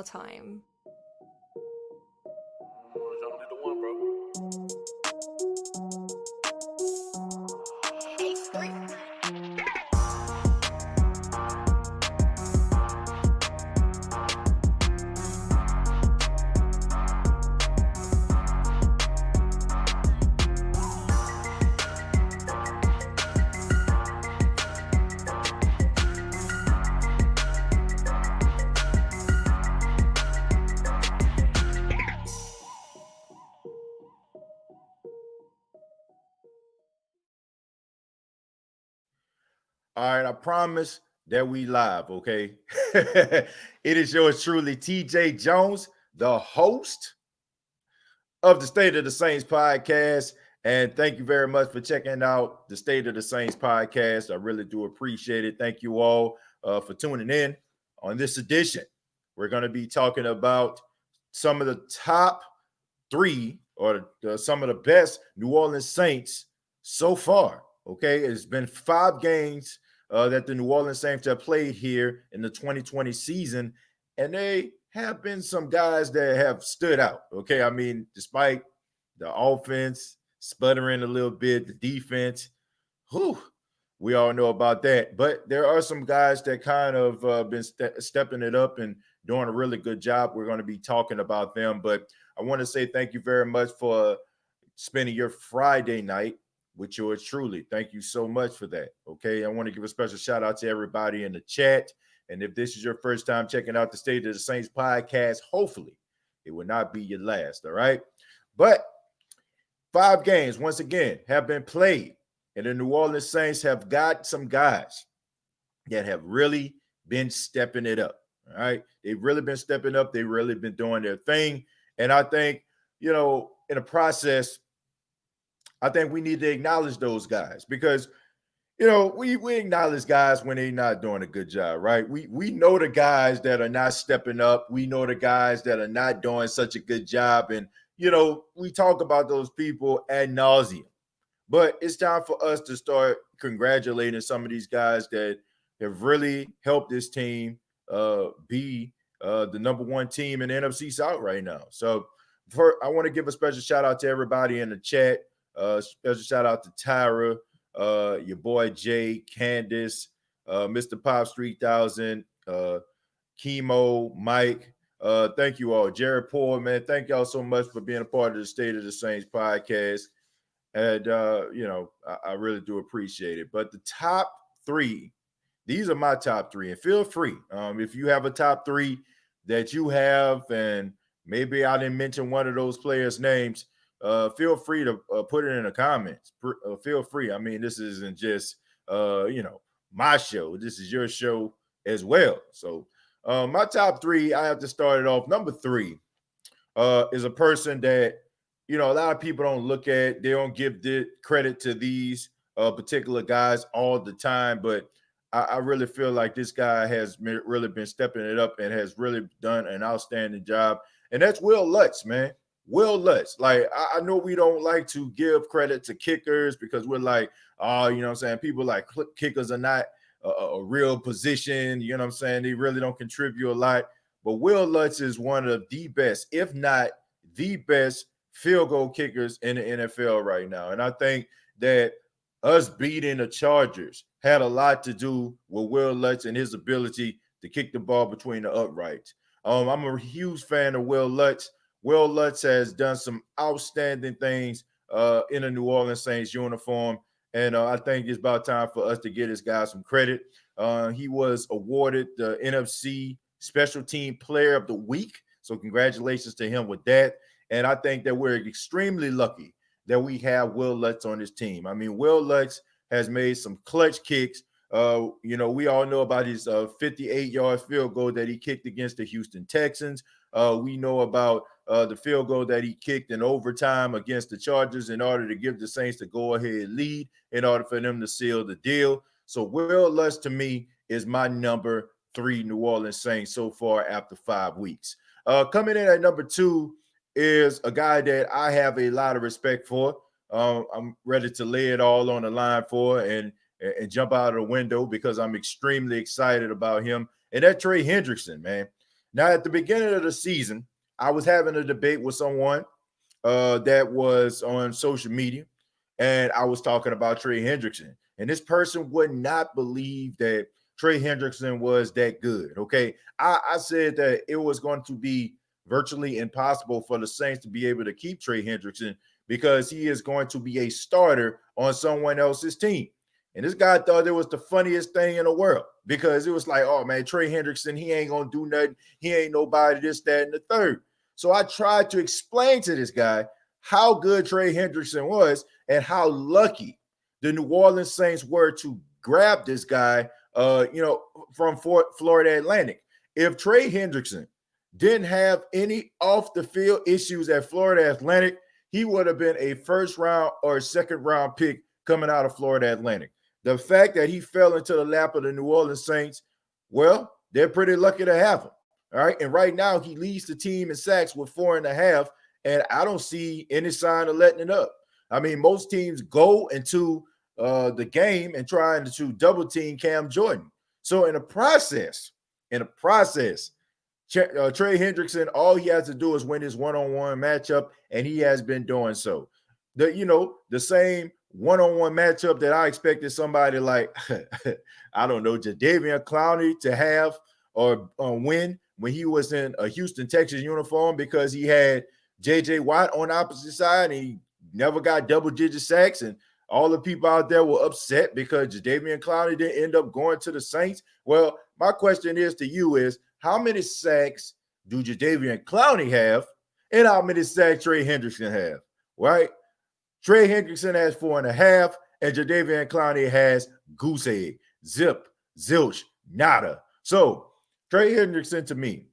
all time. It's only the one, bro. All right, I promise that we live, okay? It is yours truly, TJ Jones, the host of the State of the Saints podcast. And thank you very much for checking out the State of the Saints podcast. I really do appreciate it. Thank you all for tuning in on this edition. We're going to be talking about some of the top three or some of the best New Orleans Saints so far. Okay, it's been 5 games that the New Orleans Saints have played here in the 2020 season, and they have been some guys that have stood out. Okay, I mean, despite the offense sputtering a little bit, the defense, we all know about that. But there are some guys that kind of been stepping it up and doing a really good job. We're going to be talking about them, but I want to say thank you very much for spending your Friday night with yours truly. Thank you so much for that. Okay. I want to give a special shout out to everybody in the chat. And if this is your first time checking out the State of the Saints podcast, hopefully it will not be your last. All right. But 5 games, once again, have been played. And the New Orleans Saints have got some guys that have really been stepping it up. All right. They've really been stepping up. They've really been doing their thing. And I think, in the process, I think we need to acknowledge those guys because, we acknowledge guys when they're not doing a good job, right? We know the guys that are not stepping up. We know the guys that are not doing such a good job. And, we talk about those people ad nauseum. But it's time for us to start congratulating some of these guys that have really helped this team be the number 1 team in the NFC South right now. So I want to give a special shout out to everybody in the chat. Special shout out to Tyra, your boy Jay, Candace, Mr. Pops 3000, Chemo, Mike. Thank you all. Jared Poor, man. Thank y'all so much for being a part of the State of the Saints podcast. And, I really do appreciate it. But the top 3, these are my top 3. And feel free, if you have a top 3 that you have, and maybe I didn't mention one of those players' names, feel free to put it in the comments. Feel free. I mean, this isn't just, my show. This is your show as well. So my top 3, I have to start it off. Number 3 is a person that, a lot of people don't look at. They don't give the credit to these particular guys all the time. But I really feel like this guy has really been stepping it up and has really done an outstanding job. And that's Will Lutz, man. Will Lutz. Like, I know we don't like to give credit to kickers because we're like, oh, you know what I'm saying? People like kickers are not a real position. You know what I'm saying? They really don't contribute a lot. But Will Lutz is one of the best, if not the best, field goal kickers in the NFL right now. And I think that us beating the Chargers had a lot to do with Will Lutz and his ability to kick the ball between the uprights. I'm a huge fan of Will Lutz. Will Lutz has done some outstanding things in a New Orleans Saints uniform. And I think it's about time for us to give this guy some credit. He was awarded the NFC Special Team Player of the Week. So congratulations to him with that. And I think that we're extremely lucky that we have Will Lutz on this team. I mean, Will Lutz has made some clutch kicks. We all know about his 58-yard field goal that he kicked against the Houston Texans. We know about the field goal that he kicked in overtime against the Chargers in order to give the Saints the go-ahead lead in order for them to seal the deal. So Will Lutz, to me, is my number 3 New Orleans Saints so far after 5 weeks. Coming in at number 2 is a guy that I have a lot of respect for. I'm ready to lay it all on the line for and jump out of the window because I'm extremely excited about him. And that's Trey Hendrickson, man. Now, at the beginning of the season, I was having a debate with someone that was on social media, and I was talking about Trey Hendrickson. And this person would not believe that Trey Hendrickson was that good. Okay. I said that it was going to be virtually impossible for the Saints to be able to keep Trey Hendrickson because he is going to be a starter on someone else's team. And this guy thought it was the funniest thing in the world because it was like, oh man, Trey Hendrickson, he ain't gonna do nothing. He ain't nobody, this, that, and the third. So I tried to explain to this guy how good Trey Hendrickson was and how lucky the New Orleans Saints were to grab this guy, from Florida Atlantic. If Trey Hendrickson didn't have any off the field issues at Florida Atlantic, he would have been a first round or second round pick coming out of Florida Atlantic. The fact that he fell into the lap of the New Orleans Saints, well, they're pretty lucky to have him. All right. And right now he leads the team in sacks with 4.5. And I don't see any sign of letting it up. I mean, most teams go into the game and trying to double team Cam Jordan. So in the process, Trey Hendrickson, all he has to do is win his one-on-one matchup, and he has been doing so. The same one-on-one matchup that I expected somebody like, I don't know, Jadeveon Clowney to have or win when he was in a Houston Texans uniform because he had J.J. Watt on the opposite side and he never got double-digit sacks, and all the people out there were upset because Jadeveon Clowney didn't end up going to the Saints. Well, my question is to you is, how many sacks do Jadeveon Clowney have and how many sacks Trey Hendrickson have, right? Trey Hendrickson has 4.5 and Jadeveon Clowney has goose egg, zip, zilch, nada. So Trey Hendrickson to me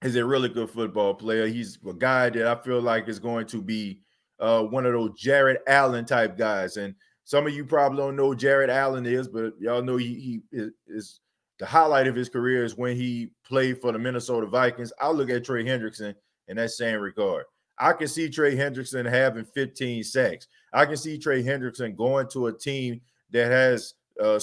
is a really good football player. He's a guy that I feel like is going to be one of those Jared Allen type guys. And some of you probably don't know who Jared Allen is, but y'all know he is the highlight of his career is when he played for the Minnesota Vikings. I'll look at Trey Hendrickson in that same regard. I can see Trey Hendrickson having 15 sacks. I can see Trey Hendrickson going to a team that has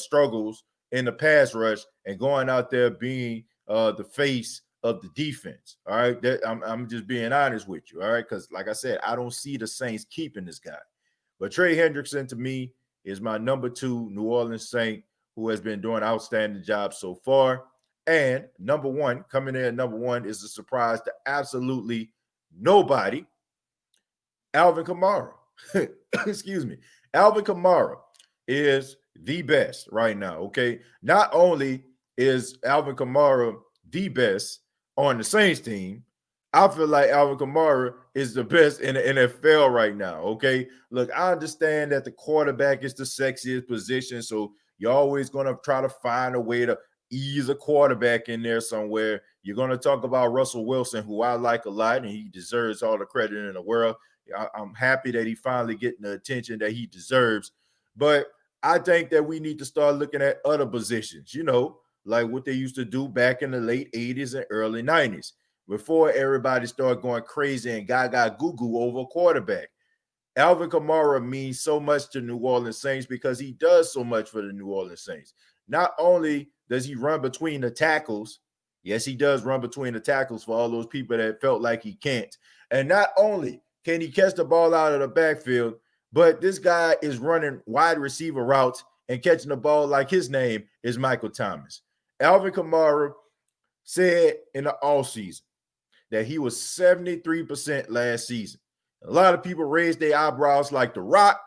struggles in the pass rush and going out there being the face of the defense. All right. I'm just being honest with you. All right. Because like I said, I don't see the Saints keeping this guy. But Trey Hendrickson to me is my number 2 New Orleans Saint who has been doing an outstanding job so far. And number 1, coming in at number 1 is a surprise to absolutely nobody, Alvin Kamara. Excuse me. Alvin Kamara is the best right now, okay? Not only is Alvin Kamara the best on the Saints team, I feel like Alvin Kamara is the best in the NFL right now, okay? Look, I understand that the quarterback is the sexiest position, so you're always going to try to find a way to ease a quarterback in there somewhere. You're going to talk about Russell Wilson, who I like a lot, and he deserves all the credit in the world. I'm happy that he finally getting the attention that he deserves. But I think that we need to start looking at other positions, like what they used to do back in the late 80s and early 90s before everybody started going crazy and gaga goo-goo over a quarterback. Alvin Kamara means so much to New Orleans Saints because he does so much for the New Orleans Saints. Not only does he run between the tackles, yes, he does run between the tackles for all those people that felt like he can't. And not only can he catch the ball out of the backfield, but this guy is running wide receiver routes and catching the ball like his name is Michael Thomas. Alvin Kamara said in the offseason that he was 73% last season. A lot of people raised their eyebrows like The Rock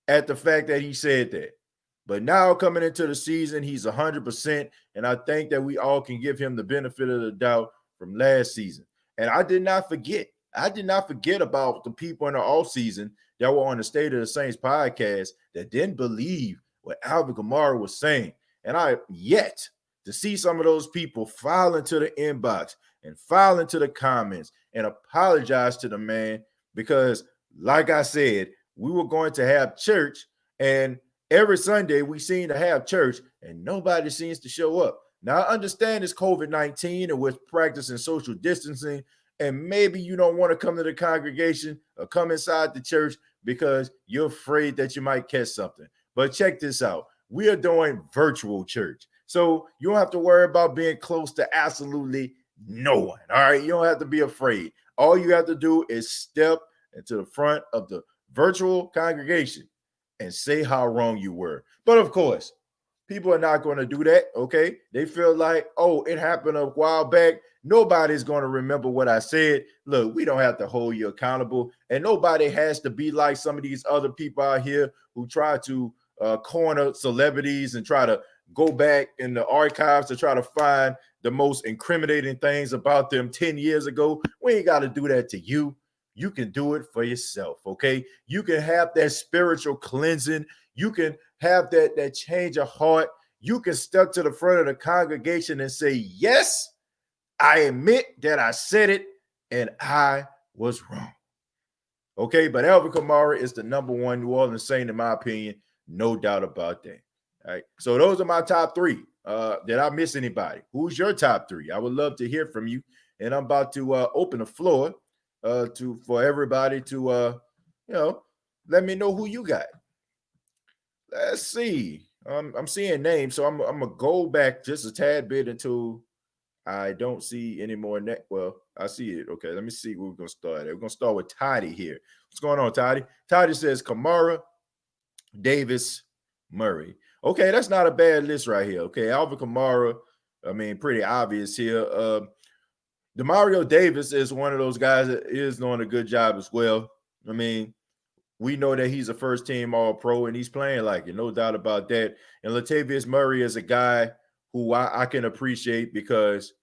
at the fact that he said that. But now coming into the season, he's 100%, and I think that we all can give him the benefit of the doubt from last season. And I did not forget about the people in the offseason that were on the State of the Saints podcast that didn't believe what Alvin Kamara was saying. And I have yet to see some of those people file into the inbox and file into the comments and apologize to the man because, like I said, we were going to have church, and every Sunday we seem to have church, and nobody seems to show up. Now, I understand it's COVID-19 and with practicing social distancing, and maybe you don't want to come to the congregation or come inside the church because you're afraid that you might catch something. But check this out. We are doing virtual church. So you don't have to worry about being close to absolutely No one. All right. You don't have to be afraid. All you have to do is step into the front of the virtual congregation and say how wrong you were. But of course, people are not going to do that. Okay. They feel like, oh, it happened a while back. Nobody's going to remember what I said. Look, we don't have to hold you accountable. And nobody has to be like some of these other people out here who try to corner celebrities and try to go back in the archives to try to find the most incriminating things about them 10 years ago. We ain't got to do that to you. You can do it for yourself, okay? You can have that spiritual cleansing. You can have that change of heart. You can step to the front of the congregation and say, yes, I admit that I said it and I was wrong. Okay, but Alvin Kamara is the number one New Orleans Saint, in my opinion. No doubt about that. All right, so those are my top three. Did I miss anybody? Who's your top three? I would love to hear from you. And I'm about to open the floor for everybody to let me know who you got. Let's see. I'm seeing names, so I'm gonna go back just a tad bit until I don't see any more. Well, I see it. Okay, let me see where we're gonna start. We're gonna start with Toddy here. What's going on, Toddy? Toddy says Kamara, Davis, Murray. Okay, that's not a bad list right here. Okay, Alvin Kamara, I mean, pretty obvious here. Demario Davis is one of those guys that is doing a good job as well. I mean, we know that he's a first-team All-Pro, and he's playing like it, no doubt about that. And Latavius Murray is a guy who I can appreciate because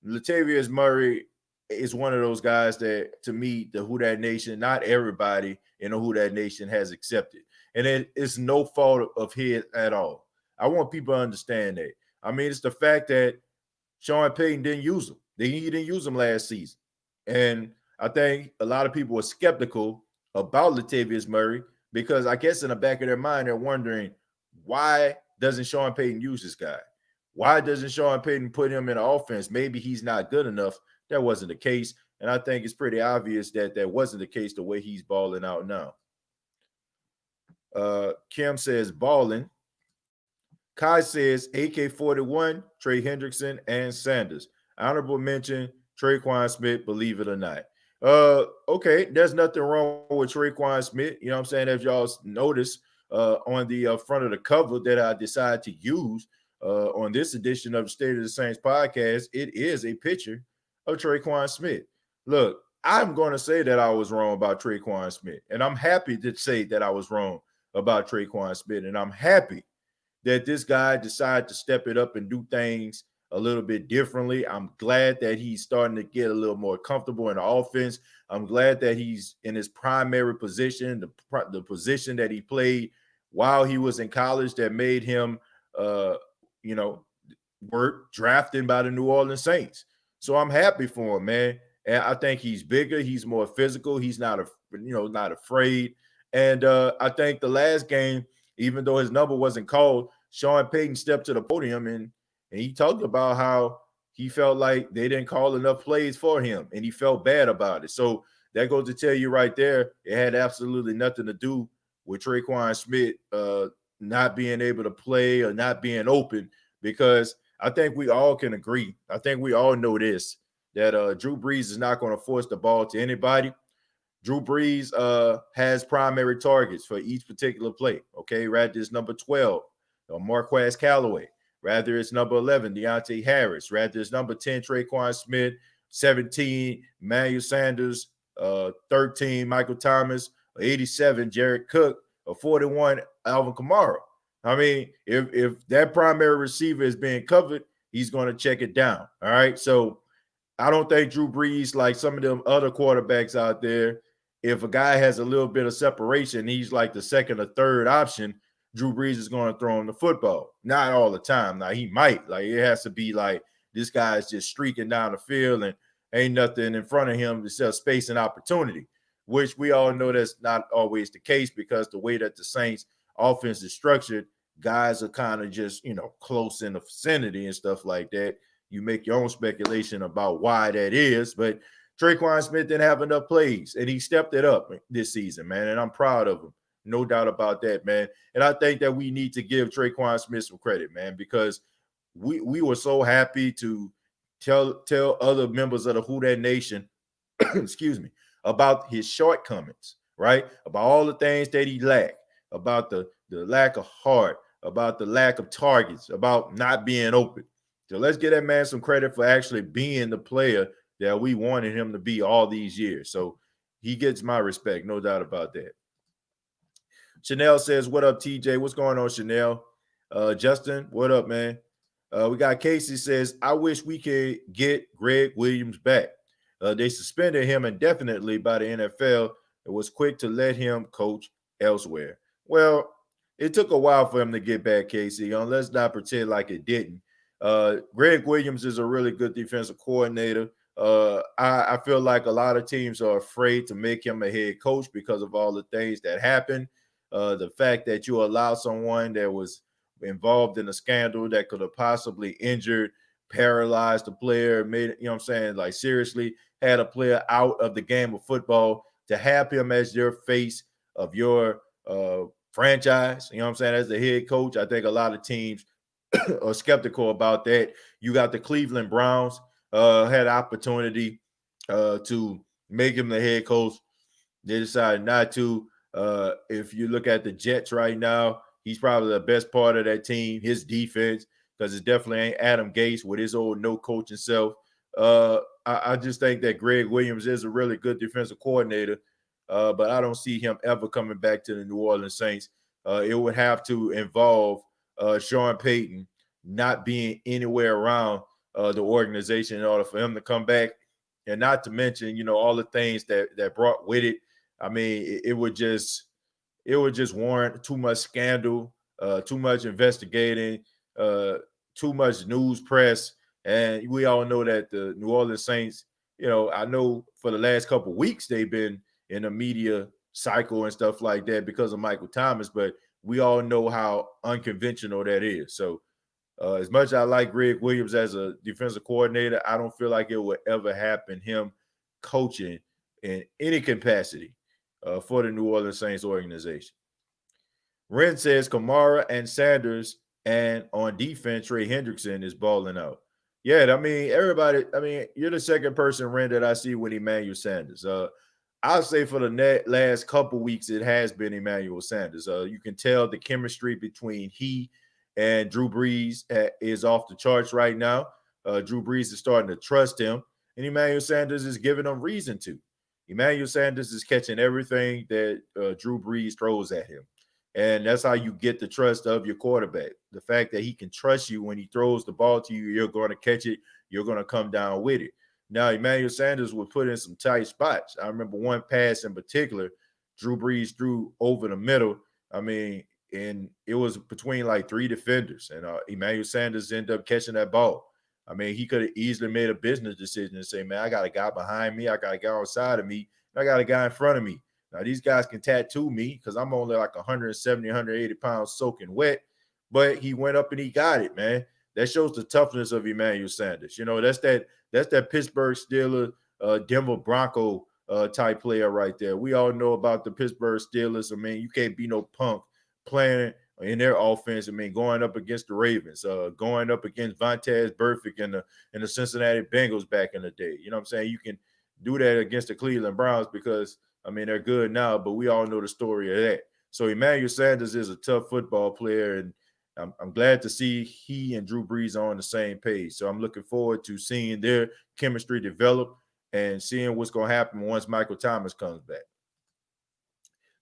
Latavius Murray is one of those guys that, to me, the Who Dat Nation, not everybody in the Who Dat Nation has accepted. And it's no fault of his at all. I want people to understand that. I mean, it's the fact that Sean Payton didn't use him. He didn't use him last season. And I think a lot of people were skeptical about Latavius Murray because I guess in the back of their mind, they're wondering, why doesn't Sean Payton use this guy? Why doesn't Sean Payton put him in the offense? Maybe he's not good enough. That wasn't the case. And I think it's pretty obvious that that wasn't the case the way he's balling out now. Kim says balling. Kai says AK-41, Trey Hendrickson, and Sanders. Honorable mention, Traquan Smith, believe it or not. Okay, there's nothing wrong with Traquan Smith. You know what I'm saying? If y'all notice on the front of the cover that I decided to use on this edition of the State of the Saints podcast, it is a picture of Traquan Smith. Look, I'm going to say that I was wrong about Traquan Smith, and I'm happy to say that I was wrong about Traquan Smith, and I'm happy that this guy decided to step it up and do things a little bit differently. I'm glad that he's starting to get a little more comfortable in the offense. I'm glad that he's in his primary position, the position that he played while he was in college that made him, work drafted by the New Orleans Saints. So I'm happy for him, man. And I think he's bigger. He's more physical. He's not afraid. And I think the last game, even though his number wasn't called, Sean Payton stepped to the podium and he talked about how he felt like they didn't call enough plays for him, and he felt bad about it. So that goes to tell you right there, it had absolutely nothing to do with Traquan Smith not being able to play or not being open, because I think we all can agree. I think we all know this, that Drew Brees is not going to force the ball to anybody. Drew Brees has primary targets for each particular play, okay? Rather it's number 12, Marquez Callaway. Rather it's number 11, Deontay Harris. Rather it's number 10, Traquan Smith. 17, Emmanuel Sanders. 13, Michael Thomas. 87, Jared Cook. 41, Alvin Kamara. I mean, if that primary receiver is being covered, he's going to check it down, all right? So I don't think Drew Brees, like some of them other quarterbacks out there, if a guy has a little bit of separation, he's like the second or third option, Drew Brees is going to throw him the football. Not all the time. Now, he might. Like, it has to be like this guy's just streaking down the field and ain't nothing in front of him except space and opportunity, which we all know that's not always the case because the way that the Saints offense is structured, guys are kind of just, close in the vicinity and stuff like that. You make your own speculation about why that is, but Traquan Smith didn't have enough plays, and he stepped it up this season, man, and I'm proud of him. No doubt about that, man. And I think that we need to give Traquan Smith some credit, man, because we were so happy to tell other members of the Who That Nation, excuse me, about his shortcomings, right? About all the things that he lacked, about the lack of heart, about the lack of targets, about not being open. So let's give that man some credit for actually being the player that we wanted him to be all these years. So he gets my respect, no doubt about that. Chanel says, "What up, TJ? What's going on, Chanel?" Justin, what up, man? We got Casey says, "I wish we could get Greg Williams back. They suspended him indefinitely by the NFL and was quick to let him coach elsewhere." Well, it took a while for him to get back, Casey. Let's not pretend like it didn't. Greg Williams is a really good defensive coordinator. I feel like a lot of teams are afraid to make him a head coach because of all the things that happened. The fact that you allow someone that was involved in a scandal that could have possibly injured, paralyzed the player, made it, you know what I'm saying, like seriously had a player out of the game of football, to have him as your face of your franchise, you know what I'm saying, as the head coach. I think a lot of teams are skeptical about that. You got the Cleveland Browns had opportunity to make him the head coach. They decided not to. If you look at the Jets right now, he's probably the best part of that team, his defense, because it definitely ain't Adam Gase with his old no coaching self. I just think that Greg Williams is a really good defensive coordinator, but I don't see him ever coming back to the New Orleans Saints. It would have to involve Sean Payton not being anywhere around the organization in order for him to come back, and not to mention, all the things that brought with it. I mean, it would just warrant too much scandal, too much investigating, too much news press. And we all know that the New Orleans Saints, I know for the last couple of weeks they've been in a media cycle and stuff like that because of Michael Thomas, but we all know how unconventional that is. So as much as I like Greg Williams as a defensive coordinator, I don't feel like it would ever happen him coaching in any capacity for the New Orleans Saints organization. Ren says Kamara and Sanders, and on defense, Trey Hendrickson is balling out. Yeah, I mean, everybody, you're the second person, Ren, that I see with Emmanuel Sanders. I'll say for the last couple weeks, it has been Emmanuel Sanders. You can tell the chemistry between he and Drew Brees is off the charts right now. Drew Brees is starting to trust him, and Emmanuel Sanders is giving him reason to. Emmanuel Sanders is catching everything that Drew Brees throws at him. And that's how you get the trust of your quarterback. The fact that he can trust you when he throws the ball to you, you're going to catch it, you're going to come down with it. Now, Emmanuel Sanders was put in some tight spots. I remember one pass in particular, Drew Brees threw over the middle. And it was between like three defenders. And Emmanuel Sanders ended up catching that ball. He could have easily made a business decision and say, man, I got a guy behind me, I got a guy on the side of me, I got a guy in front of me. Now, these guys can tattoo me because I'm only like 170, 180 pounds soaking wet. But he went up and he got it, man. That shows the toughness of Emmanuel Sanders. That's that Pittsburgh Steelers, Denver Bronco type player right there. We all know about the Pittsburgh Steelers. You can't be no punk playing in their offense. Going up against the Ravens, going up against Vontaze Burfict and the Cincinnati Bengals back in the day. You know what I'm saying? You can do that against the Cleveland Browns because they're good now, but we all know the story of that. So Emmanuel Sanders is a tough football player, and I'm glad to see he and Drew Brees are on the same page. So I'm looking forward to seeing their chemistry develop and seeing what's going to happen once Michael Thomas comes back.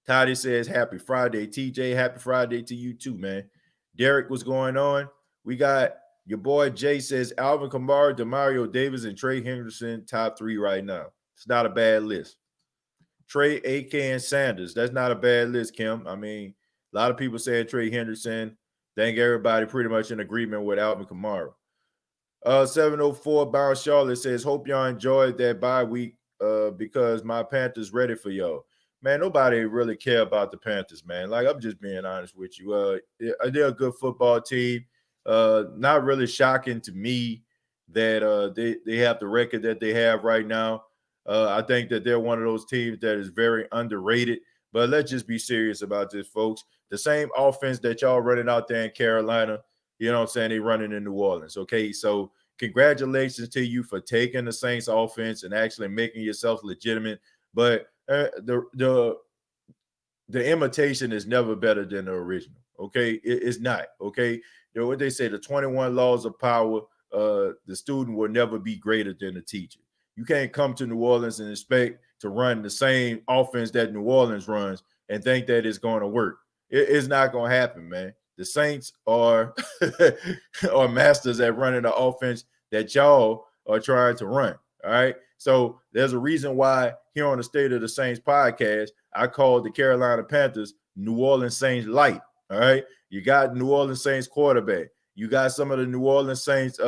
Toddy says, happy Friday, TJ. Happy Friday to you too, man. Derek, what's going on? We got your boy Jay says, Alvin Kamara, Demario Davis, and Trey Hendrickson, top 3 right now. It's not a bad list. Trey, AK, and Sanders. That's not a bad list, Kim. A lot of people saying Trey Hendrickson. I think everybody pretty much in agreement with Alvin Kamara. 704 Bound Charlotte says, hope y'all enjoyed that bye week because my Panthers ready for y'all. Man, nobody really care about the Panthers, man. Like, I'm just being honest with you. They're a good football team. Not really shocking to me that they have the record that they have right now. I think that they're one of those teams that is very underrated. But let's just be serious about this, folks. The same offense that y'all running out there in Carolina, you know what I'm saying, they running in New Orleans, okay? So congratulations to you for taking the Saints offense and actually making yourself legitimate. But the imitation is never better than the original. Okay, it's not. Okay, what they say, the 21 laws of power. The student will never be greater than the teacher. You can't come to New Orleans and expect to run the same offense that New Orleans runs and think that it's going to work. It's not going to happen, man. The Saints are are masters at running the offense that y'all are trying to run. All right. So there's a reason why here on the State of the Saints podcast, I called the Carolina Panthers New Orleans Saints light. All right. You got New Orleans Saints quarterback. You got some of the New Orleans Saints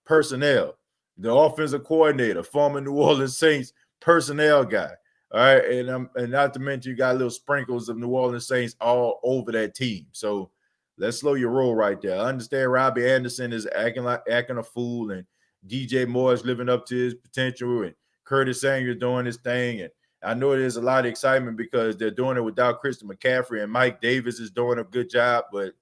personnel, the offensive coordinator, former New Orleans Saints personnel guy. All right. And not to mention you got little sprinkles of New Orleans Saints all over that team. So let's slow your roll right there. I understand Robbie Anderson is acting a fool, and DJ Moore is living up to his potential, and Curtis Samuel doing his thing. And I know there's a lot of excitement because they're doing it without Christian McCaffrey, and Mike Davis is doing a good job. But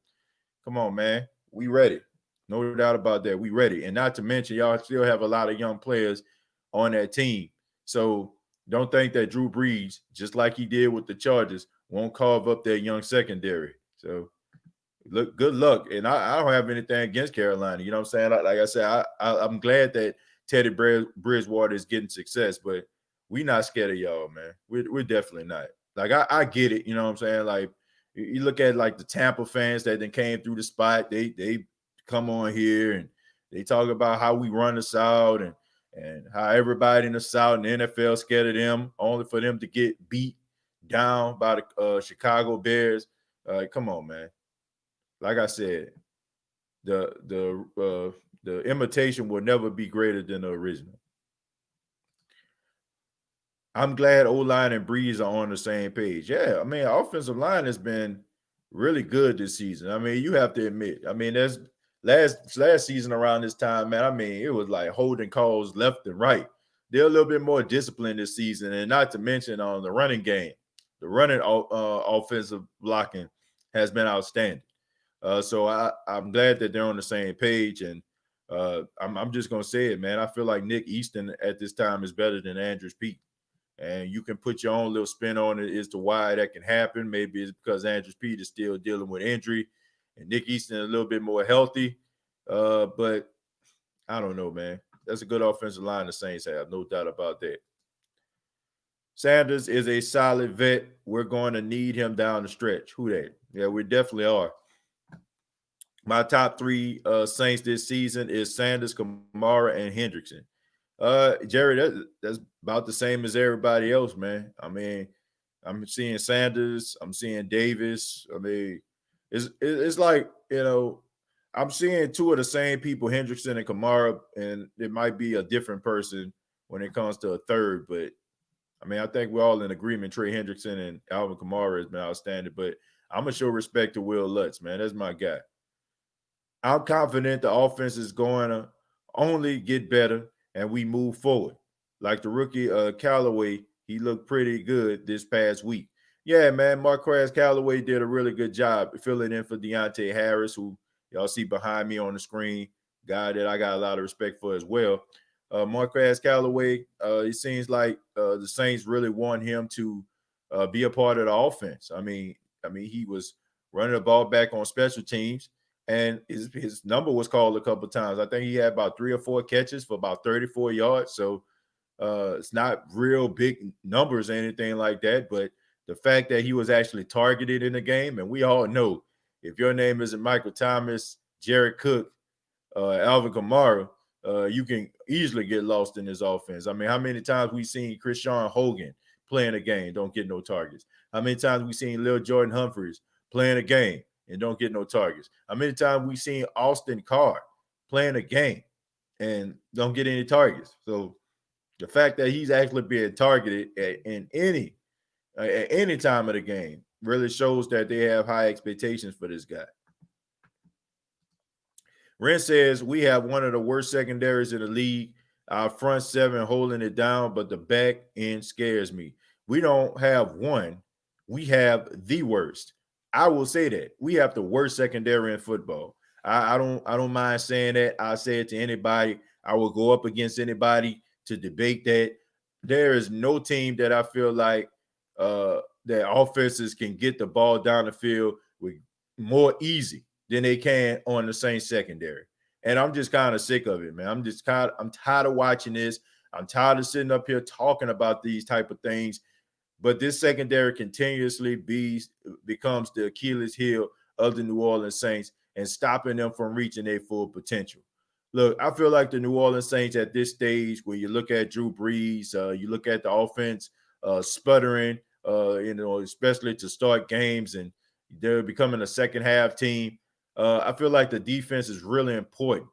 come on, man. We ready. No doubt about that. We ready. And not to mention, y'all still have a lot of young players on that team. So don't think that Drew Brees, just like he did with the Chargers, won't carve up that young secondary. So look, good luck. And I don't have anything against Carolina. You know what I'm saying? Like I said, I'm glad that Teddy Bridgewater is getting success, but we're not scared of y'all, man. We're definitely not. Like, I get it. You know what I'm saying? Like, you look at, like, the Tampa fans that then came through the spot. They come on here and they talk about how we run the South and how everybody in the South and the NFL scared of them, only for them to get beat down by the Chicago Bears. Come on, man. Like I said, the imitation will never be greater than the original. I'm glad O-line and Breeze are on the same page. Yeah, I mean, offensive line has been really good this season. I mean, you have to admit. I mean, there's last season around this time, man, I mean, it was like holding calls left and right. They're a little bit more disciplined this season, and not to mention on the running game. The running offensive blocking has been outstanding. So I'm glad that they're on the same page, and I'm just going to say it, man. I feel like Nick Easton at this time is better than Andrews Pete. And you can put your own little spin on it as to why that can happen. Maybe it's because Andrews Pete is still dealing with injury and Nick Easton is a little bit more healthy. But I don't know, man. That's a good offensive line the Saints have, no doubt about that. Sanders is a solid vet. We're going to need him down the stretch. Who that? Yeah, we definitely are. My top three Saints this season is Sanders, Kamara, and Hendrickson. Jerry, that's about the same as everybody else, man. I mean, I'm seeing Sanders, I'm seeing Davis. I mean, it's like, you know, I'm seeing two of the same people, Hendrickson and Kamara, and it might be a different person when it comes to a third. But I mean, I think we're all in agreement. Trey Hendrickson and Alvin Kamara has been outstanding. But I'm gonna show respect to Will Lutz, man. That's my guy. I'm confident the offense is going to only get better and we move forward. Like the rookie Callaway, he looked pretty good this past week. Yeah, man, Marquez Callaway did a really good job filling in for Deontay Harris, who y'all see behind me on the screen, guy that I got a lot of respect for as well. Marquez Callaway, it seems like the Saints really want him to be a part of the offense. I mean, he was running the ball back on special teams. And his number was called a couple of times. I think he had about 3 or 4 catches for about 34 yards. So it's not real big numbers or anything like that. But the fact that he was actually targeted in the game, and we all know if your name isn't Michael Thomas, Jared Cook, Alvin Kamara, you can easily get lost in this offense. I mean, how many times we seen Krishan Hogan playing a game, don't get no targets? How many times we seen Lil Jordan Humphreys playing a game and don't get no targets? How many times we seen Austin Carr playing a game and don't get any targets? So the fact that he's actually being targeted at any time of the game really shows that they have high expectations for this guy. Ren says we have one of the worst secondaries in the league. Our front seven holding it down, but the back end scares me. We don't have one. We have the worst. I will say that. We have the worst secondary in football. I don't mind saying that. I say it to anybody. I will go up against anybody to debate that. There is no team that I feel like that offenses can get the ball down the field with more easy than they can on the Saints secondary. And I'm just kind of sick of it, man. I'm tired of watching this. I'm tired of sitting up here talking about these type of things. But this secondary continuously becomes the Achilles heel of the New Orleans Saints and stopping them from reaching their full potential. Look, I feel like the New Orleans Saints at this stage, when you look at Drew Brees, you look at the offense sputtering, especially to start games, and they're becoming a second half team. I feel like the defense is really important.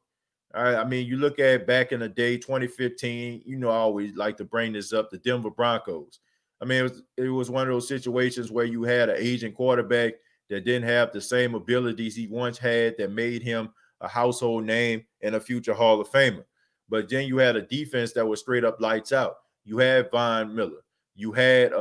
All right. I mean, you look at back in the day, 2015, I always like to bring this up, the Denver Broncos. I mean, it was one of those situations where you had an aging quarterback that didn't have the same abilities he once had that made him a household name and a future Hall of Famer. But then you had a defense that was straight up lights out. You had Von Miller. You had,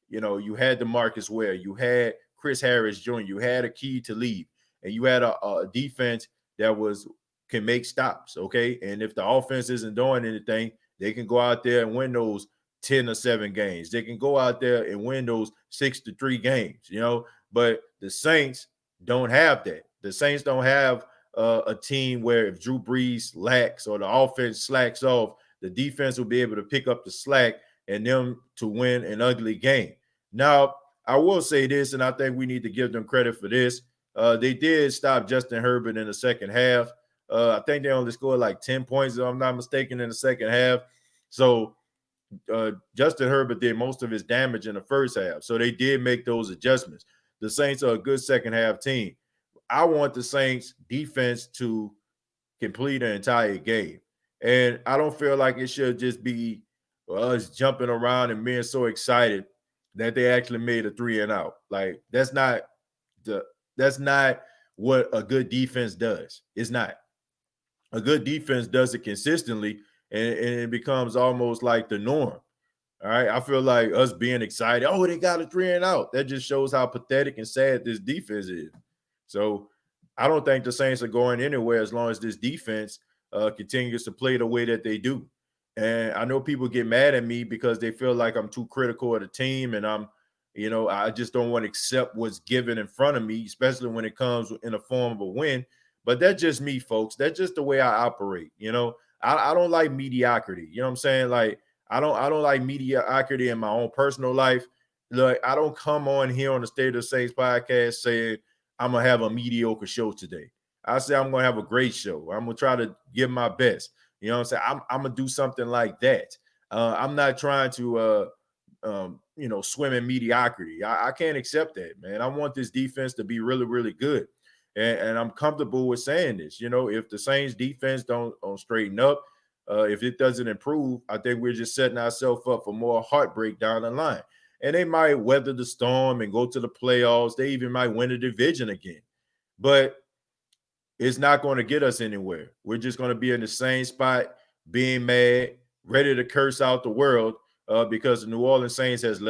you had DeMarcus Ware. You had Chris Harris Jr. You had Aqib Talib. And you had a defense that can make stops, okay? And if the offense isn't doing anything, they can go out there and win those 10-7 games. They can go out there and win those 6-3 games, But the Saints don't have that. The Saints don't have a team where if Drew Brees lacks or the offense slacks off, the defense will be able to pick up the slack and them to win an ugly game. Now, I will say this, and I think we need to give them credit for this. They did stop Justin Herbert in the second half. I think they only scored like 10 points, if I'm not mistaken, in the second half. So Justin Herbert did most of his damage in the first half. So they did make those adjustments. The Saints are a good second half team. I want the Saints defense to complete an entire game. And I don't feel like it should just be us jumping around and being so excited that they actually made a 3-and-out. Like that's not what a good defense does. It's not. A good defense does it consistently, and it becomes almost like the norm. All right. I feel like us being excited, oh, they got a 3-and-out. That just shows how pathetic and sad this defense is. So I don't think the Saints are going anywhere as long as this defense continues to play the way that they do. And I know people get mad at me because they feel like I'm too critical of the team and I just don't want to accept what's given in front of me, especially when it comes in the form of a win. But that's just me, folks. That's just the way I operate. I don't like mediocrity. You know what I'm saying? Like, I don't like mediocrity in my own personal life. Like, I don't come on here on the State of the Saints podcast saying I'm going to have a mediocre show today. I say I'm going to have a great show. I'm going to try to give my best. You know what I'm saying? I'm going to do something like that. I'm not trying to, swim in mediocrity. I can't accept that, man. I want this defense to be really, really good. And I'm comfortable with saying this. If the Saints defense don't straighten up, if it doesn't improve, I think we're just setting ourselves up for more heartbreak down the line. And they might weather the storm and go to the playoffs. They even might win a division again. But it's not going to get us anywhere. We're just going to be in the same spot, being mad, ready to curse out the world because the New Orleans Saints have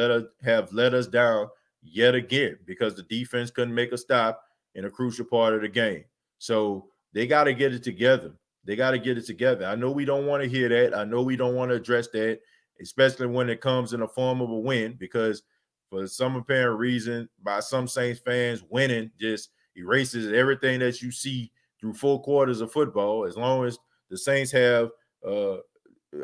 let us down yet again because the defense couldn't make a stop in a crucial part of the game. So they got to get it together. They got to get it together. I know we don't want to hear that. I know we don't want to address that, especially when it comes in the form of a win, because for some apparent reason, by some Saints fans, winning just erases everything that you see through 4 quarters of football, as long as the Saints have,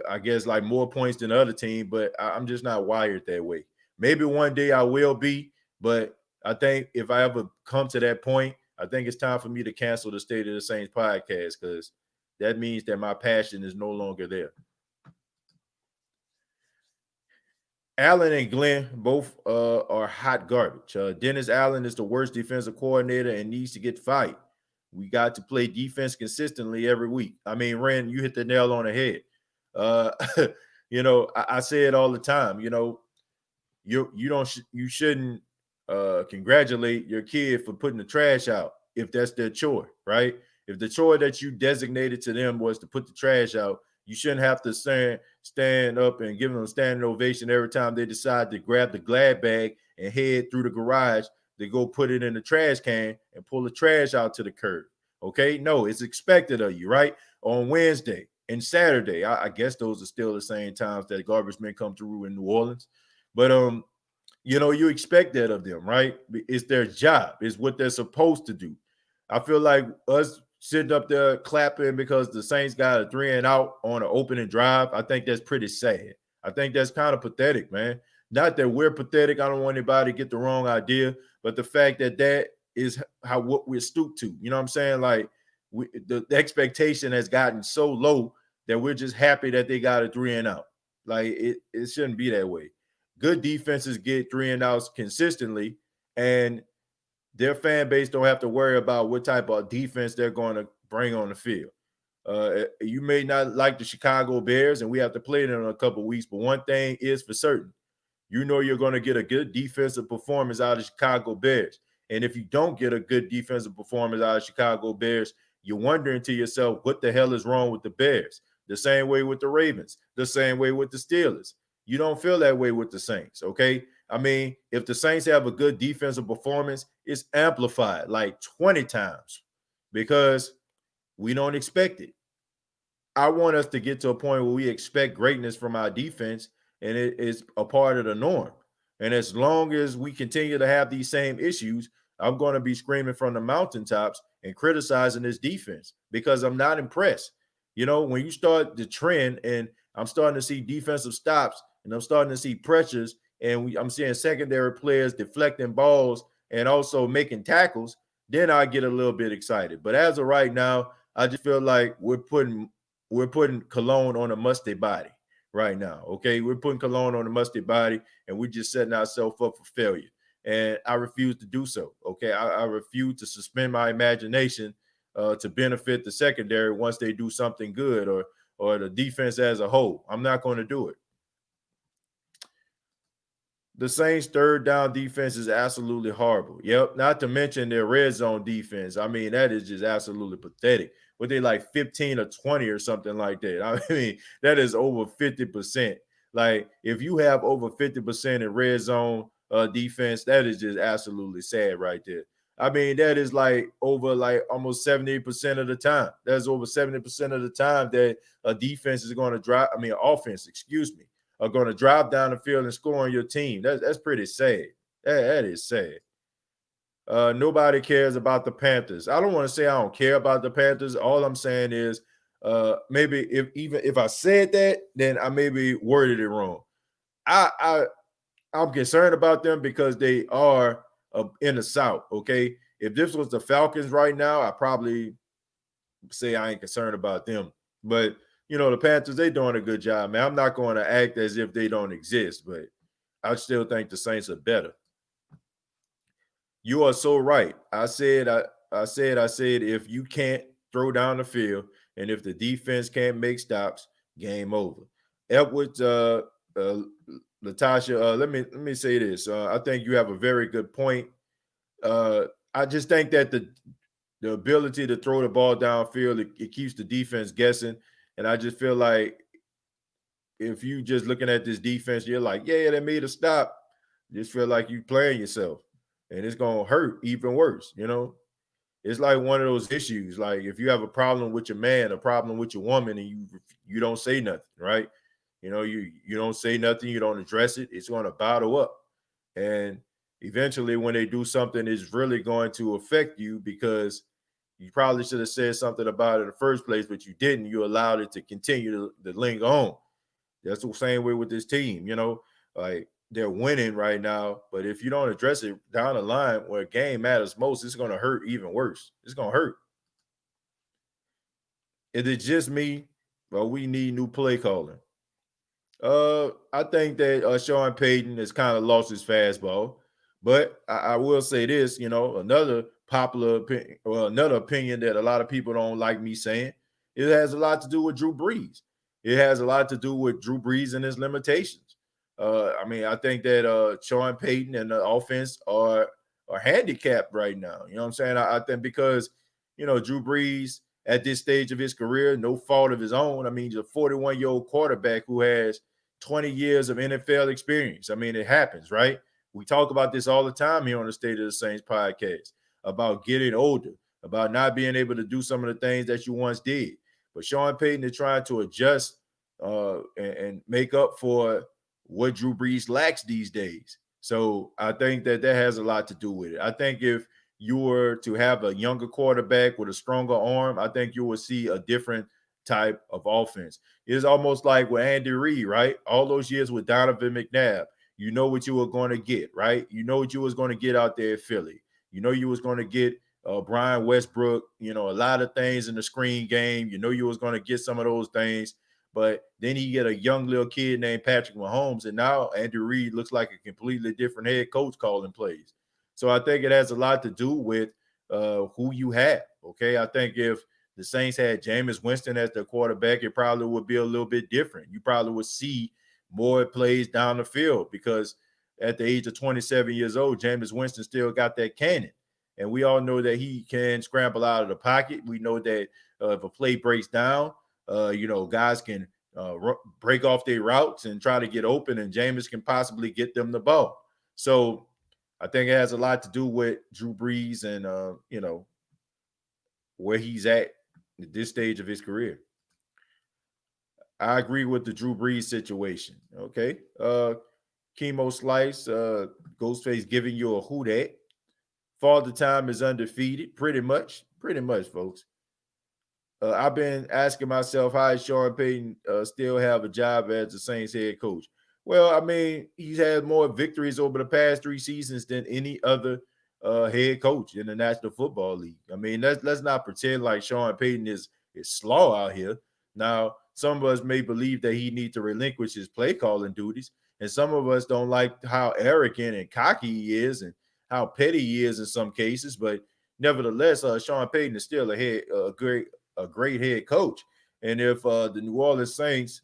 I guess, like more points than the other team, but I'm just not wired that way. Maybe one day I will be, but I think if I ever come to that point, I think it's time for me to cancel the State of the Saints podcast because that means that my passion is no longer there. Allen and Glenn both are hot garbage. Dennis Allen is the worst defensive coordinator and needs to get fired. We got to play defense consistently every week. I mean, Ren, you hit the nail on the head. I say it all the time. You shouldn't congratulate your kid for putting the trash out if that's their chore, right? If the chore that you designated to them was to put the trash out, you shouldn't have to stand up and give them a standing ovation every time they decide to grab the Glad bag and head through the garage to go put it in the trash can and pull the trash out to the curb. Okay, no, it's expected of you, right? On Wednesday and Saturday, I guess those are still the same times that garbage men come through in New Orleans. But you expect that of them, right? It's their job, it's what they're supposed to do. I feel like us sitting up there clapping because the Saints got a 3-and-out on an opening drive, I think that's pretty sad. I think that's kind of pathetic, man. Not that we're pathetic. I don't want anybody to get the wrong idea, but the fact that that is how what we're stooped to. You know what I'm saying? Like the expectation has gotten so low that we're just happy that they got a 3-and-out. Like it shouldn't be that way. Good defenses get 3-and-outs consistently, and their fan base don't have to worry about what type of defense they're going to bring on the field. You may not like the Chicago Bears, and we have to play them in a couple of weeks, but one thing is for certain. You know you're going to get a good defensive performance out of Chicago Bears. And if you don't get a good defensive performance out of Chicago Bears, you're wondering to yourself, what the hell is wrong with the Bears? The same way with the Ravens, the same way with the Steelers. You don't feel that way with the Saints, okay? I mean, if the Saints have a good defensive performance, it's amplified like 20 times because we don't expect it. I want us to get to a point where we expect greatness from our defense, and it is a part of the norm. And as long as we continue to have these same issues, I'm going to be screaming from the mountaintops and criticizing this defense because I'm not impressed. You know, when you start the trend and I'm starting to see defensive stops and I'm starting to see pressures and I'm seeing secondary players deflecting balls and also making tackles, then I get a little bit excited. But as of right now, I just feel like we're putting cologne on a musty body right now. Okay, we're putting cologne on a musty body, and we're just setting ourselves up for failure. And I refuse to do so. Okay, I refuse to suspend my imagination to benefit the secondary once they do something good or the defense as a whole. I'm not going to do it. The Saints' third down defense is absolutely horrible. Yep, not to mention their red zone defense. I mean, that is just absolutely pathetic. Were they like 15 or 20 or something like that? I mean, that is over 50%. Like, if you have over 50% in red zone defense, that is just absolutely sad right there. I mean, that is like over like almost 70% of the time. That's over 70% of the time that a defense is going to drive. I mean, offense, excuse me, are going to drive down the field and score on your team. That's pretty sad. That is sad. Nobody cares about the Panthers. I don't want to say I don't care about the Panthers. All I'm saying is maybe if I said that, then I maybe worded it wrong. I'm concerned about them because they are in the South. Okay, if this was the Falcons right now, I probably say I ain't concerned about them. But the Panthers, they doing a good job, man. I'm not going to act as if they don't exist, but I still think the Saints are better. You are so right. I said, if you can't throw down the field and if the defense can't make stops, game over. Edwards, Latasha, let me say this. I think you have a very good point. I just think that the ability to throw the ball downfield, it keeps the defense guessing. And I just feel like if you just looking at this defense, you're like, yeah, they made a stop. Just feel like you playing yourself. And it's going to hurt even worse, It's like one of those issues. Like if you have a problem with your man, a problem with your woman, and you don't say nothing, right? You don't say nothing, you don't address it, it's going to bottle up. And eventually when they do something, it's really going to affect you because you probably should have said something about it in the first place, but you didn't. You allowed it to continue to linger on. That's the same way with this team, like they're winning right now. But if you don't address it down the line where a game matters most, it's going to hurt even worse. It's going to hurt. Is it just me? Well, we need new play calling. I think that Sean Payton has kind of lost his fastball. But I will say this, another popular opinion, or another opinion that a lot of people don't like me saying, it has a lot to do with Drew Brees. It has a lot to do with Drew Brees and his limitations. I mean, I think that Sean Payton and the offense are handicapped right now. You know what I'm saying? I think because, Drew Brees at this stage of his career, no fault of his own. I mean, he's a 41-year-old quarterback who has 20 years of NFL experience. I mean, it happens, right? We talk about this all the time here on the State of the Saints podcast about getting older, about not being able to do some of the things that you once did. But Sean Payton is trying to adjust and make up for what Drew Brees lacks these days. So I think that has a lot to do with it. I think if you were to have a younger quarterback with a stronger arm, I think you will see a different type of offense. It's almost like with Andy Reid, right? All those years with Donovan McNabb, you know what you were going to get, right? You know what you was going to get out there at Philly. You know you was going to get Brian Westbrook, a lot of things in the screen game. You know you was going to get some of those things. But then he get a young little kid named Patrick Mahomes, and now Andy Reid looks like a completely different head coach calling plays. So I think it has a lot to do with who you have, okay? I think if the Saints had Jameis Winston as their quarterback, it probably would be a little bit different. You probably would see more plays down the field because at the age of 27 years old, Jameis Winston still got that cannon. And we all know that he can scramble out of the pocket. We know that if a play breaks down, guys can break off their routes and try to get open, and Jameis can possibly get them the ball. So I think it has a lot to do with Drew Brees and, where he's at this stage of his career. I agree with the Drew Brees situation. Okay. Chemo Slice, Ghostface giving you a who dat. Father Time is undefeated. Pretty much, folks. I've been asking myself, how is Sean Payton still have a job as the Saints head coach? Well, I mean, he's had more victories over the past 3 seasons than any other head coach in the National Football League. I mean, let's not pretend like Sean Payton is slaw out here. Now, some of us may believe that he needs to relinquish his play calling duties, and some of us don't like how arrogant and cocky he is and how petty he is in some cases. But nevertheless, Sean Payton is still a great head coach. And if the New Orleans Saints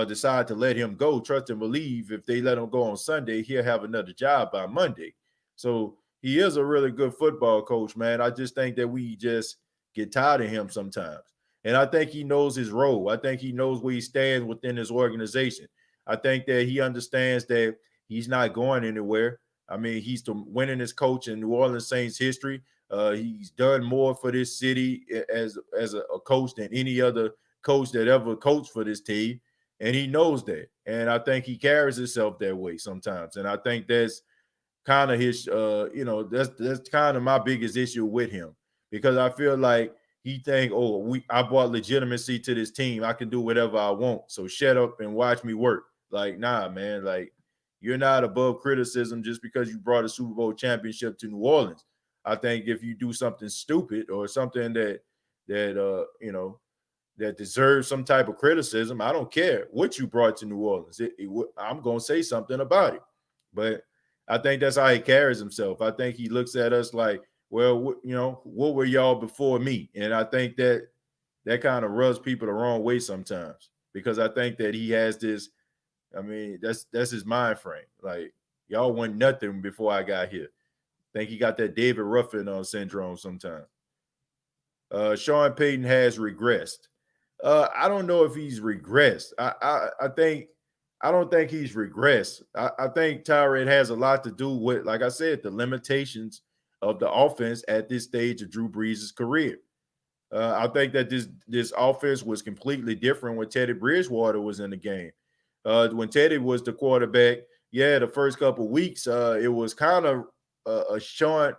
decide to let him go, trust and believe if they let him go on Sunday, he'll have another job by Monday. So he is a really good football coach, man. I just think that we just get tired of him sometimes. And I think he knows his role. I think he knows where he stands within his organization. I think that he understands that he's not going anywhere. I mean, he's the winningest coach in New Orleans Saints history. He's done more for this city as a coach than any other coach that ever coached for this team. And he knows that. And I think he carries himself that way sometimes. And I think that's kind of his, that's kind of my biggest issue with him, because I feel like he think, I brought legitimacy to this team. I can do whatever I want. So shut up and watch me work. Like, nah, man, like you're not above criticism just because you brought a Super Bowl championship to New Orleans. I think if you do something stupid or something that deserves some type of criticism, I don't care what you brought to New Orleans. I'm going to say something about it. But I think that's how he carries himself. I think he looks at us like, well, what were y'all before me? And I think that kind of rubs people the wrong way sometimes, because I think that he has this, I mean, that's his mind frame. Like, y'all weren't nothing before I got here. I think he got that David Ruffin syndrome sometimes. Sean Payton has regressed. I don't know if he's regressed. I don't think he's regressed. I think Tyrod has a lot to do with, like I said, the limitations of the offense at this stage of Drew Brees' career. I think that this offense was completely different when Teddy Bridgewater was in the game. When Teddy was the quarterback, the first couple of weeks, it was kind of a Sean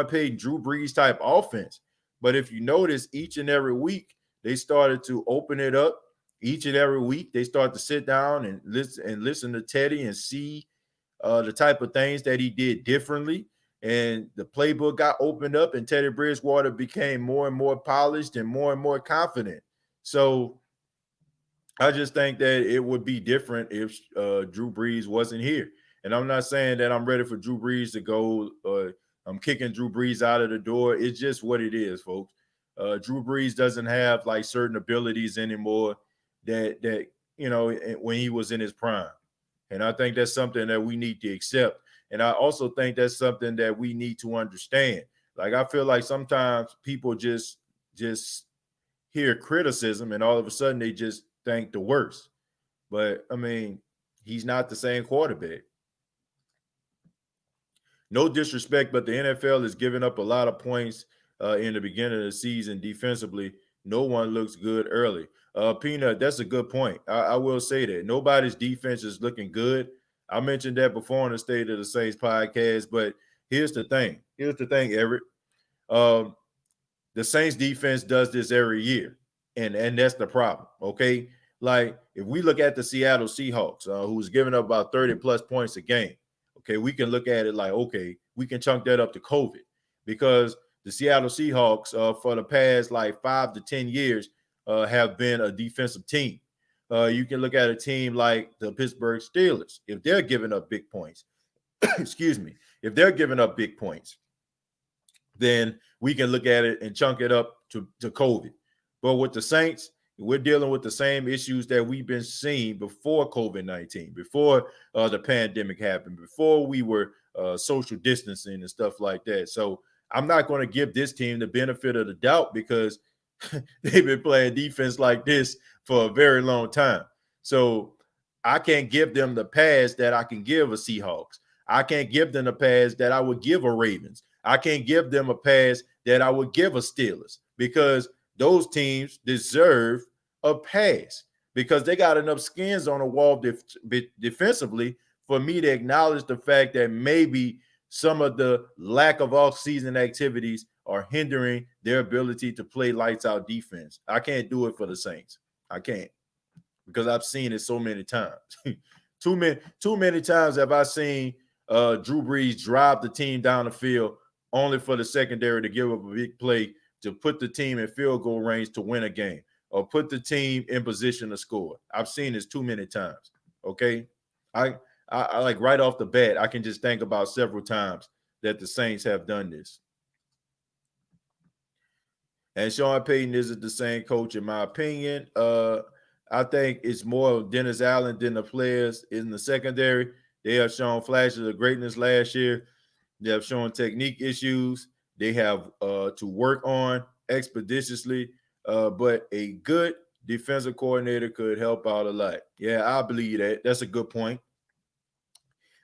Payton, Drew Brees type offense. But if you notice, each and every week, they started to open it up. Each and every week, they start to sit down and listen to Teddy and see the type of things that he did differently. And the playbook got opened up, and Teddy Bridgewater became more and more polished and more confident. So I just think that it would be different if Drew Brees wasn't here. And I'm not saying that I'm ready for Drew Brees to go. I'm kicking Drew Brees out of the door. It's just what it is, folks. Drew Brees doesn't have like certain abilities anymore that when he was in his prime. And I think that's something that we need to accept. And I also think that's something that we need to understand. Like, I feel like sometimes people just hear criticism and all of a sudden they just think the worst. But I mean, he's not the same quarterback. No disrespect, but the NFL is giving up a lot of points in the beginning of the season defensively. No one looks good early. Peanut, that's a good point. I will say that nobody's defense is looking good. I mentioned that before on the State of the Saints podcast, but here's the thing. Here's the thing, Eric. Um, the Saints defense does this every year, and that's the problem. Okay, like if we look at the Seattle Seahawks, who's giving up about 30 plus points a game, okay, we can look at it like, okay, we can chunk that up to COVID, because the Seattle Seahawks for the past like 5 to 10 years have been a defensive team. You can look at a team like the Pittsburgh Steelers. If they're giving up big points, excuse me, if they're giving up big points, then we can look at it and chunk it up to COVID. But with the Saints, we're dealing with the same issues that we've been seeing before COVID-19, before the pandemic happened, before we were social distancing and stuff like that. So I'm not going to give this team the benefit of the doubt, because they've been playing defense like this for a very long time. So I can't give them the pass that I can give a Seahawks. I can't give them the pass that I would give a Ravens. I can't give them a pass that I would give a Steelers, because those teams deserve a pass, because they got enough skins on the wall defensively for me to acknowledge the fact that maybe some of the lack of off-season activities are hindering their ability to play lights-out defense. I can't do it for the Saints. I can't, because I've seen it so many times. Too many times have I seen Drew Brees drive the team down the field only for the secondary to give up a big play to put the team in field goal range to win a game, or put the team in position to score. I've seen this too many times. Okay, I like right off the bat, I can just think about several times that the Saints have done this. And Sean Payton isn't the same coach, in my opinion. I think it's more of Dennis Allen than the players in the secondary. They have shown flashes of greatness last year. They have shown technique issues. They have to work on expeditiously, but a good defensive coordinator could help out a lot. Yeah, I believe that. That's a good point.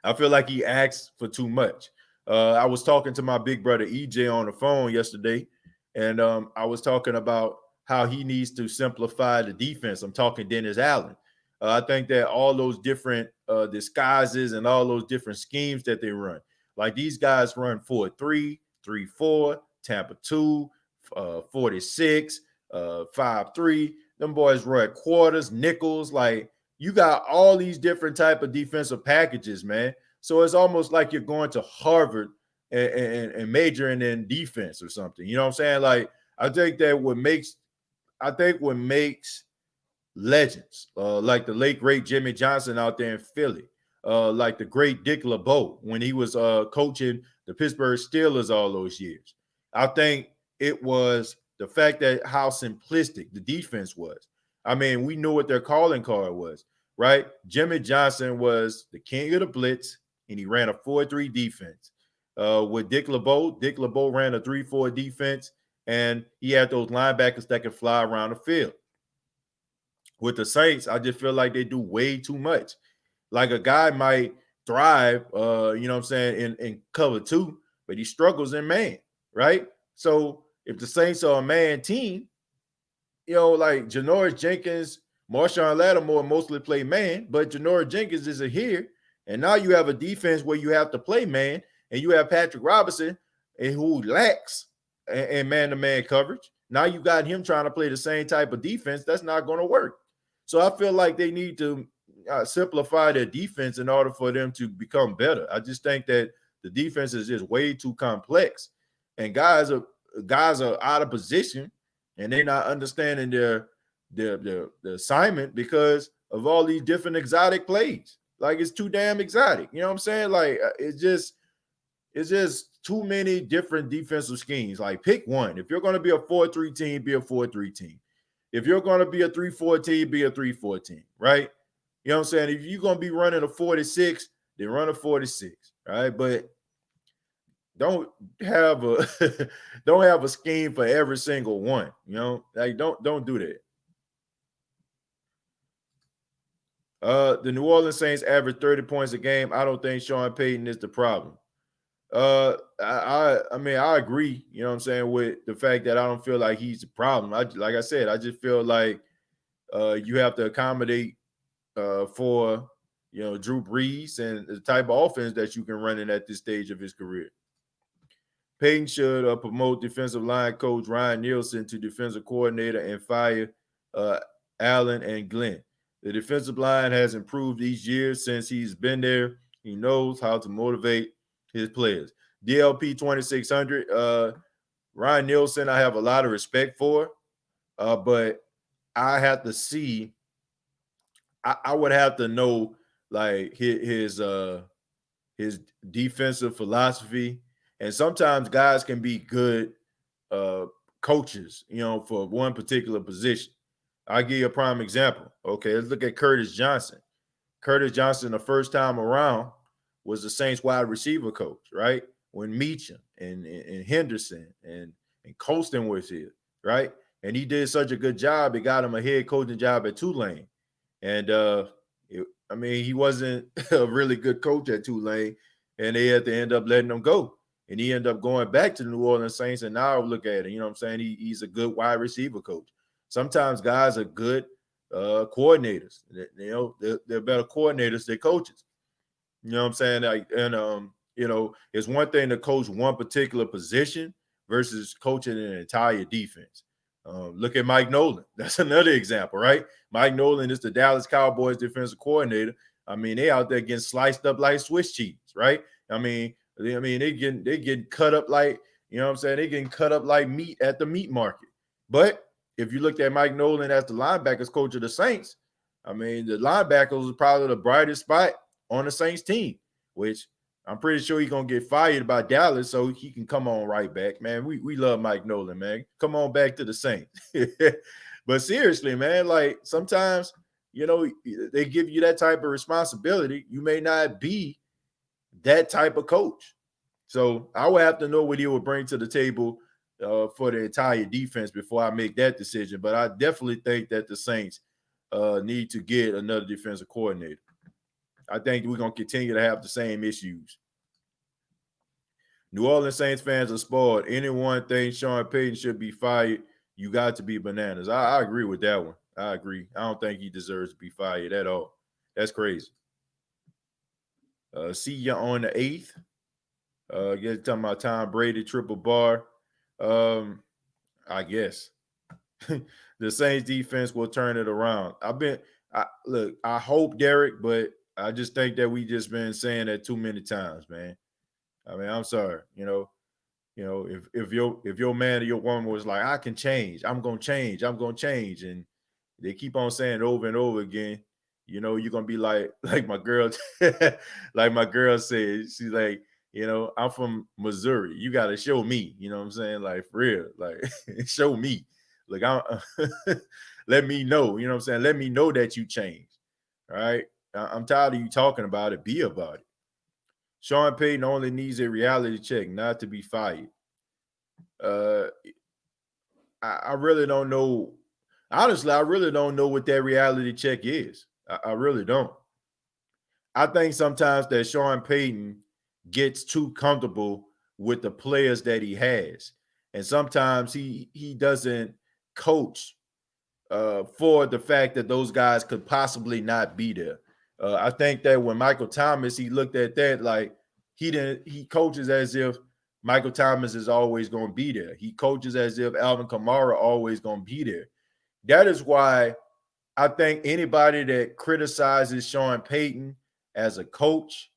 I feel like he asks for too much. I was talking to my big brother EJ on the phone yesterday, and I was talking about how he needs to simplify the defense. I'm talking Dennis Allen. I think that all those different disguises and all those different schemes that they run, like these guys run 4-3, 3-4, Tampa 2, 46, 5-3. Them boys run quarters, nickels. Like, you got all these different type of defensive packages, man. So it's almost like you're going to Harvard and majoring in defense or something. You know what I'm saying? Like, I think what makes legends, like the late great Jimmy Johnson out there in Philly, like the great Dick LeBeau when he was coaching the Pittsburgh Steelers all those years. I think it was the fact that how simplistic the defense was. I mean, we knew what their calling card was, right? Jimmy Johnson was the king of the blitz, and he ran a 4-3 defense. With Dick LeBeau ran a 3-4 defense, and he had those linebackers that could fly around the field. With the Saints, I just feel like they do way too much. Like, a guy might thrive, you know what I'm saying, in cover two, but he struggles in man, right? So if the Saints are a man team, you know, like Janoris Jenkins, Marshawn Lattimore mostly play man, but Janoris Jenkins isn't here. And now you have a defense where you have to play man, and you have Patrick Robinson, who lacks in man-to-man coverage. Now you got him trying to play the same type of defense. That's not going to work. So I feel like they need to simplify their defense in order for them to become better. I just think that the defense is just way too complex, and guys are out of position, and they're not understanding their assignment because of all these different exotic plays. Like, it's too damn exotic. You know what I'm saying? Like, it's just too many different defensive schemes. Like, pick one. If you're going to be a 4-3 team, be a 4-3 team. If you're going to be a 3-4 team, be a 3-4 team, right? You know what I'm saying? If you're going to be running a 46, then run a 46, right? But don't have a scheme for every single one, you know? Like, don't do that. The New Orleans Saints average 30 points a game. I don't think Sean Payton is the problem. I mean, I agree, you know what I'm saying, with the fact that I don't feel like he's the problem. Like I said, I just feel like you have to accommodate for Drew Brees and the type of offense that you can run in at this stage of his career. Payton should promote defensive line coach Ryan Nielsen to defensive coordinator and fire uh, Allen and Glenn. The defensive line has improved each year since he's been there. He knows how to motivate his players. DLP 2600, Ryan Nielsen, I have a lot of respect for, but I have to see. I would have to know like his defensive philosophy, and sometimes guys can be good coaches, for one particular position. I'll give you a prime example. Okay, let's look at Curtis Johnson. Curtis Johnson, the first time around, was the Saints wide receiver coach, right? When Meacham and Henderson and Colston was here, right? And he did such a good job, it got him a head coaching job at Tulane. And I mean, he wasn't a really good coach at Tulane, and they had to end up letting him go. And he ended up going back to the New Orleans Saints, and now look at it. You know what I'm saying? He's a good wide receiver coach. Sometimes guys are good coordinators. They're better coordinators than coaches. You know what I'm saying? It's one thing to coach one particular position versus coaching an entire defense. Look at Mike Nolan. That's another example, right? Mike Nolan is the Dallas Cowboys defensive coordinator. I mean, they out there getting sliced up like Swiss cheese, right? I mean, they getting cut up like, you know what I'm saying? They getting cut up like meat at the meat market. But if you looked at Mike Nolan as the linebackers coach of the Saints, I mean, the linebackers was probably the brightest spot on the Saints team, which I'm pretty sure he's going to get fired by Dallas so he can come on right back, man. We love Mike Nolan, man. Come on back to the Saints. But seriously, man, like sometimes, they give you that type of responsibility. You may not be that type of coach. So I would have to know what he would bring to the table for the entire defense before I make that decision. But I definitely think that the Saints need to get another defensive coordinator. I think we're going to continue to have the same issues. New Orleans Saints fans are spoiled. Anyone thinks Sean Payton should be fired, you got to be bananas. I agree with that one. I agree. I don't think he deserves to be fired at all. That's crazy. See you on the 8th. You're talking about Tom Brady, triple bar. I guess. The Saints defense will turn it around. I hope, Derek, but I just think that we just been saying that too many times, man. I mean, I'm sorry. If your man or your woman was like, I can change, I'm gonna change, and they keep on saying it over and over again, you're gonna be like my girl, like my girl said, she's like, I'm from Missouri. You gotta show me, you know what I'm saying? Like for real, like show me. Like let me know, you know what I'm saying? Let me know that you changed. All right. I'm tired of you talking about it. Be about it. Sean Payton only needs a reality check, not to be fired. I really don't know. Honestly, I really don't know what that reality check is. I really don't. I think sometimes that Sean Payton gets too comfortable with the players that he has. And sometimes he doesn't coach for the fact that those guys could possibly not be there. I think that when Michael Thomas, he looked at that like he coaches as if Michael Thomas is always going to be there. He coaches as if Alvin Kamara always going to be there. That is why I think anybody that criticizes Sean Payton as a coach,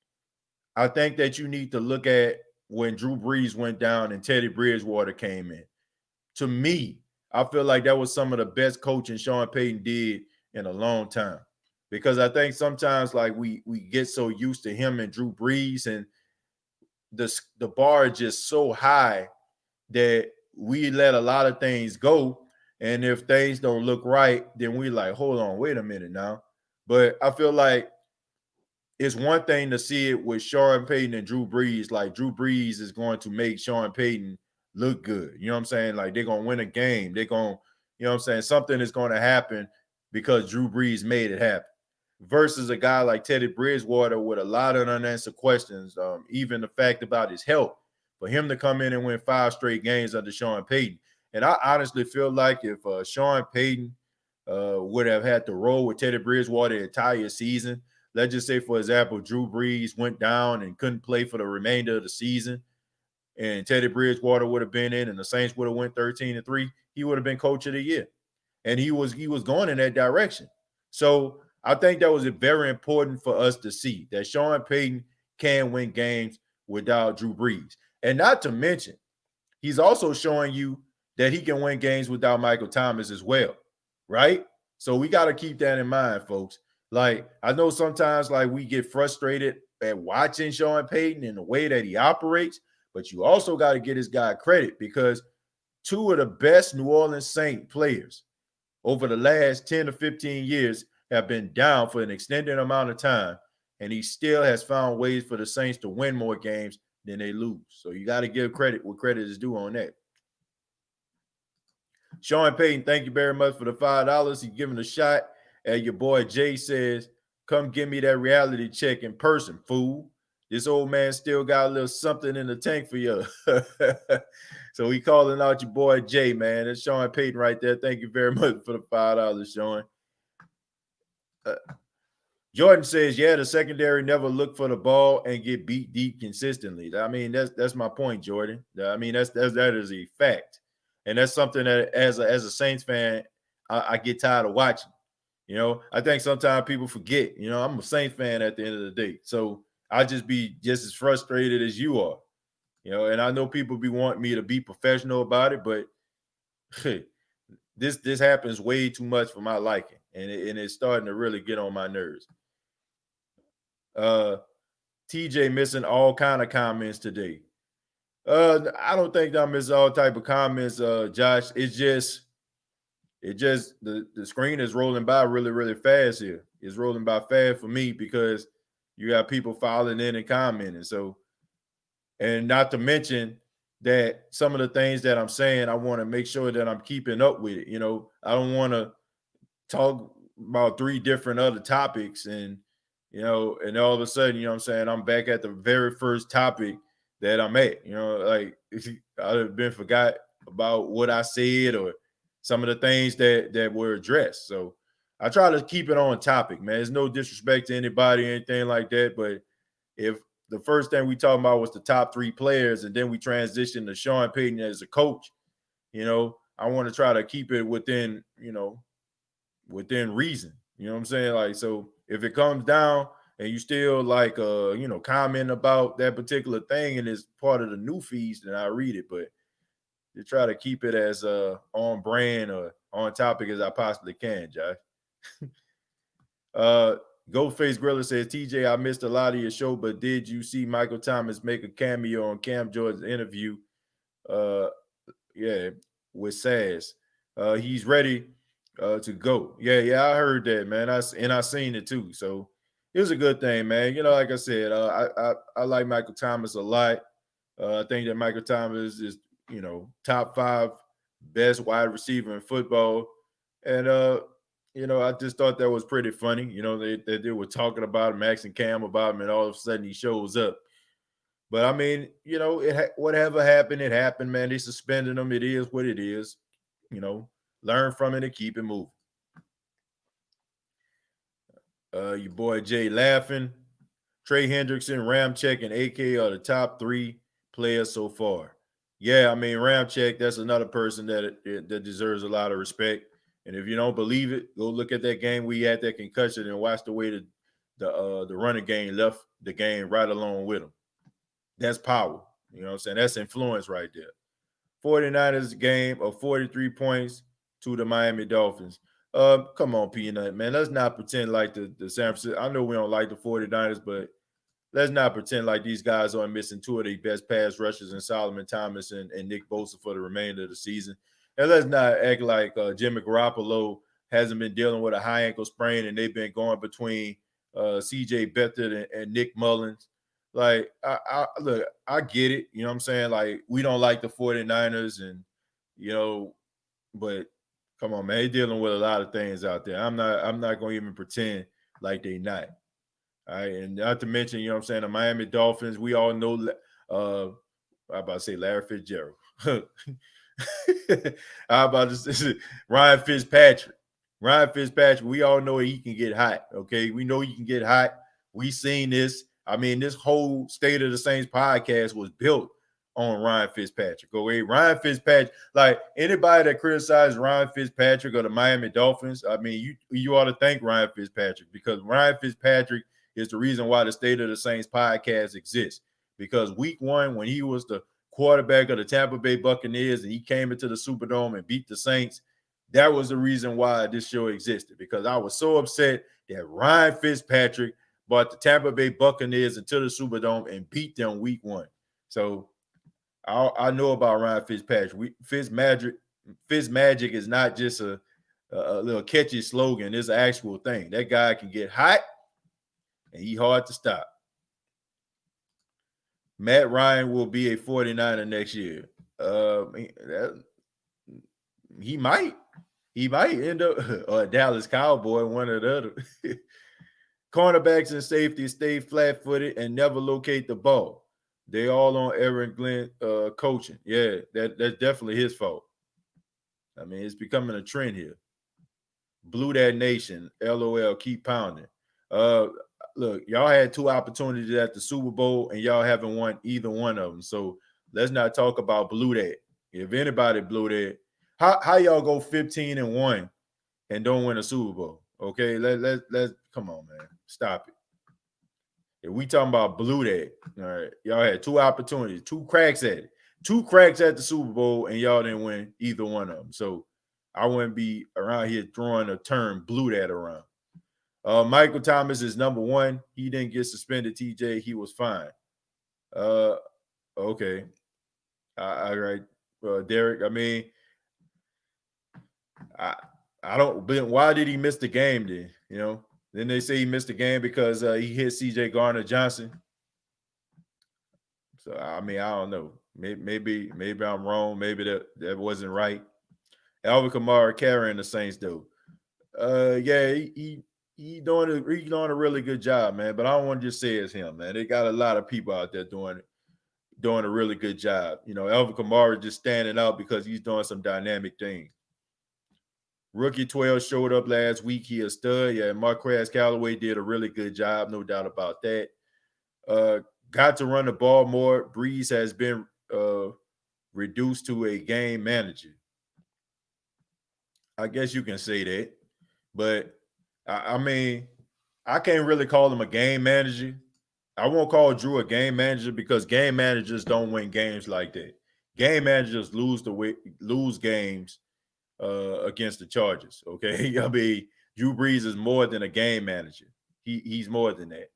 I think that you need to look at when Drew Brees went down and Teddy Bridgewater came in. To me, I feel like that was some of the best coaching Sean Payton did in a long time. Because I think sometimes like we get so used to him and Drew Brees, and the bar is just so high that we let a lot of things go. And if things don't look right, then we like, hold on, wait a minute now. But I feel like it's one thing to see it with Sean Payton and Drew Brees. Like Drew Brees is going to make Sean Payton look good. You know what I'm saying? Like they're going to win a game. They're going, you know what I'm saying? Something is going to happen because Drew Brees made it happen. versus a guy like Teddy Bridgewater with a lot of unanswered questions, even the fact about his health. For him to come in and win 5 straight games under Sean Payton. And I honestly feel like if Sean Payton would have had to roll with Teddy Bridgewater the entire season, let's just say, for example, Drew Brees went down and couldn't play for the remainder of the season, and Teddy Bridgewater would have been in and the Saints would have went 13-3, he would have been coach of the year. And he was going in that direction. So I think that was very important for us to see that Sean Payton can win games without Drew Brees. And not to mention, he's also showing you that he can win games without Michael Thomas as well, right? So we got to keep that in mind, folks. Like, I know sometimes like we get frustrated at watching Sean Payton and the way that he operates, but you also got to get this guy credit because 2 of the best New Orleans Saints players over the last 10 to 15 years have been down for an extended amount of time, and he still has found ways for the Saints to win more games than they lose. So you got to give credit where credit is due on that. Sean Payton, thank you very much for the $5. He's giving a shot at your boy Jay says, come give me that reality check in person, fool. This old man still got a little something in the tank for you. So we calling out your boy Jay, man. That's Sean Payton right there. Thank you very much for the $5, Sean. Jordan says, yeah, the secondary never look for the ball and get beat deep consistently. I mean, that's my point, Jordan. I mean, that is a fact. And that's something that as a Saints fan, I get tired of watching. You know, I think sometimes people forget, you know, I'm a Saints fan at the end of the day. So I just be just as frustrated as you are, you know, and I know people be wanting me to be professional about it, but this happens way too much for my liking, and it's starting to really get on my nerves. TJ missing all kind of comments today. I don't think I miss all type of comments, Josh. It's just the screen is rolling by really, really fast here. It's rolling by fast for me because you got people filing in and commenting. So, and not to mention that some of the things that I'm saying, I want to make sure that I'm keeping up with it. You know, I don't want to talk about 3 different other topics and, you know, and all of a sudden, you know what I'm saying, I'm back at the very first topic that I'm at. You know, like I've been forgot about what I said or some of the things that were addressed. So I try to keep it on topic, man. There's no disrespect to anybody or anything like that. But if the first thing we talking about was the top 3 players and then we transition to Sean Payton as a coach, you know, I want to try to keep it within, you know, within reason. You know what I'm saying? Like, so if it comes down and you still like, you know, comment about that particular thing and it's part of the new feeds, then I read it. But to try to keep it as on brand or on topic as I possibly can, Josh. Goldface Griller says, TJ, I missed a lot of your show, but did you see Michael Thomas make a cameo on Cam Jordan's interview? Yeah, with Saz. He's ready to go. Yeah, I heard that, man. I seen it too. So it was a good thing, man. You know, like I said, I like Michael Thomas a lot. I think that Michael Thomas is, you know, top 5 best wide receiver in football. And you know, I just thought that was pretty funny. You know, they were talking about him, Max and Cam about him, and all of a sudden he shows up. But I mean, you know, whatever happened, it happened, man. They suspended him. It is what it is. You know, learn from it and keep it moving. Your boy Jay laughing. Trey Hendrickson, Ramczyk, and AK are the top 3 players so far. Yeah, I mean, Ramczyk, that's another person that deserves a lot of respect. And if you don't believe it, go look at that game we had that concussion and watch the way the running game left the game right along with him. That's power. You know what I'm saying? That's influence right there. 49ers game of 43 points to the Miami Dolphins. Come on, Peanut, man. Let's not pretend like the San Francisco. I know we don't like the 49ers, but let's not pretend like these guys aren't missing 2 of their best pass rushers in Solomon Thomas and Nick Bosa for the remainder of the season. And let's not act like Jimmy Garoppolo hasn't been dealing with a high ankle sprain and they've been going between C.J. Beathard and Nick Mullins. Like, look, I get it. You know what I'm saying? Like, we don't like the 49ers and, you know, but come on, man. They're dealing with a lot of things out there. I'm not going to even pretend like they not. All right, and not to mention, you know what I'm saying, the Miami Dolphins, we all know I'm about to say Larry Fitzgerald. How about this? Ryan Fitzpatrick. Ryan Fitzpatrick, we all know he can get hot. Okay. We know he can get hot. We seen this. I mean, this whole State of the Saints podcast was built on Ryan Fitzpatrick. Okay. Ryan Fitzpatrick, like anybody that criticizes Ryan Fitzpatrick or the Miami Dolphins, I mean, you ought to thank Ryan Fitzpatrick, because Ryan Fitzpatrick is the reason why the State of the Saints podcast exists. Because week one, when he was the quarterback of the Tampa Bay Buccaneers and he came into the Superdome and beat the Saints, that was the reason why this show existed, because I was so upset that Ryan Fitzpatrick brought the Tampa Bay Buccaneers into the Superdome and beat them week one. So I know about Ryan Fitzpatrick. Fitzmagic is not just a little catchy slogan. It's an actual thing. That guy can get hot and he hard to stop. Matt Ryan will be a 49er next year. He might end up a Dallas Cowboy, one or the other. Cornerbacks and safeties stay flat-footed and never locate the ball. They all on Aaron Glenn coaching. Yeah, that's definitely his fault. I mean, it's becoming a trend here. Blew that nation. LOL, keep pounding. Look, y'all had 2 opportunities at the Super Bowl and y'all haven't won either one of them. So let's not talk about blew that. If anybody blew that, how y'all go 15-1 and don't win a Super Bowl? Okay, let's come on, man. Stop it. If we talking about blew that, all right, y'all had 2 opportunities, 2 cracks at it. 2 cracks at the Super Bowl and y'all didn't win either one of them. So I wouldn't be around here throwing a term blew that around. Michael Thomas is number 1. He didn't get suspended, TJ. He was fine. Okay. All right. Derek, I mean, I don't, but why did he miss the game then? You know, then they say he missed the game because he hit CJ Gardner-Johnson. So, I mean, I don't know. Maybe I'm wrong. Maybe that wasn't right. Alvin Kamara carrying the Saints, though. Yeah, he doing a really good job, man. But I don't want to just say it's him, man. They got a lot of people out there doing a really good job. You know, Alvin Kamara just standing out because he's doing some dynamic things. Rookie 12 showed up last week. He a stud. Yeah, Marquez Callaway did a really good job, no doubt about that. Got to run the ball more. Breeze has been reduced to a game manager. I guess you can say that. But, I mean, I can't really call him a game manager. I won't call Drew a game manager because game managers don't win games like that. Game managers lose games against the Chargers, okay? I mean, Drew Brees is more than a game manager. He's more than that.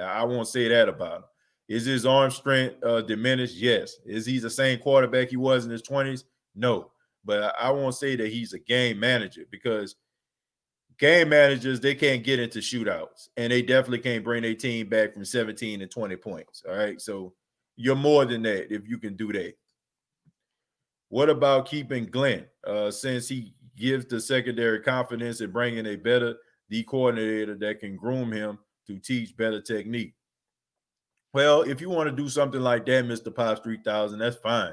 I won't say that about him. Is his arm strength diminished? Yes. Is he the same quarterback he was in his 20s? No. But I won't say that he's a game manager because game managers, they can't get into shootouts, and they definitely can't bring their team back from 17 to 20 points, all right? So you're more than that if you can do that. What about keeping Glenn since he gives the secondary confidence in bringing a better D coordinator that can groom him to teach better technique? Well, if you want to do something like that, Mr. Pops 3000, that's fine.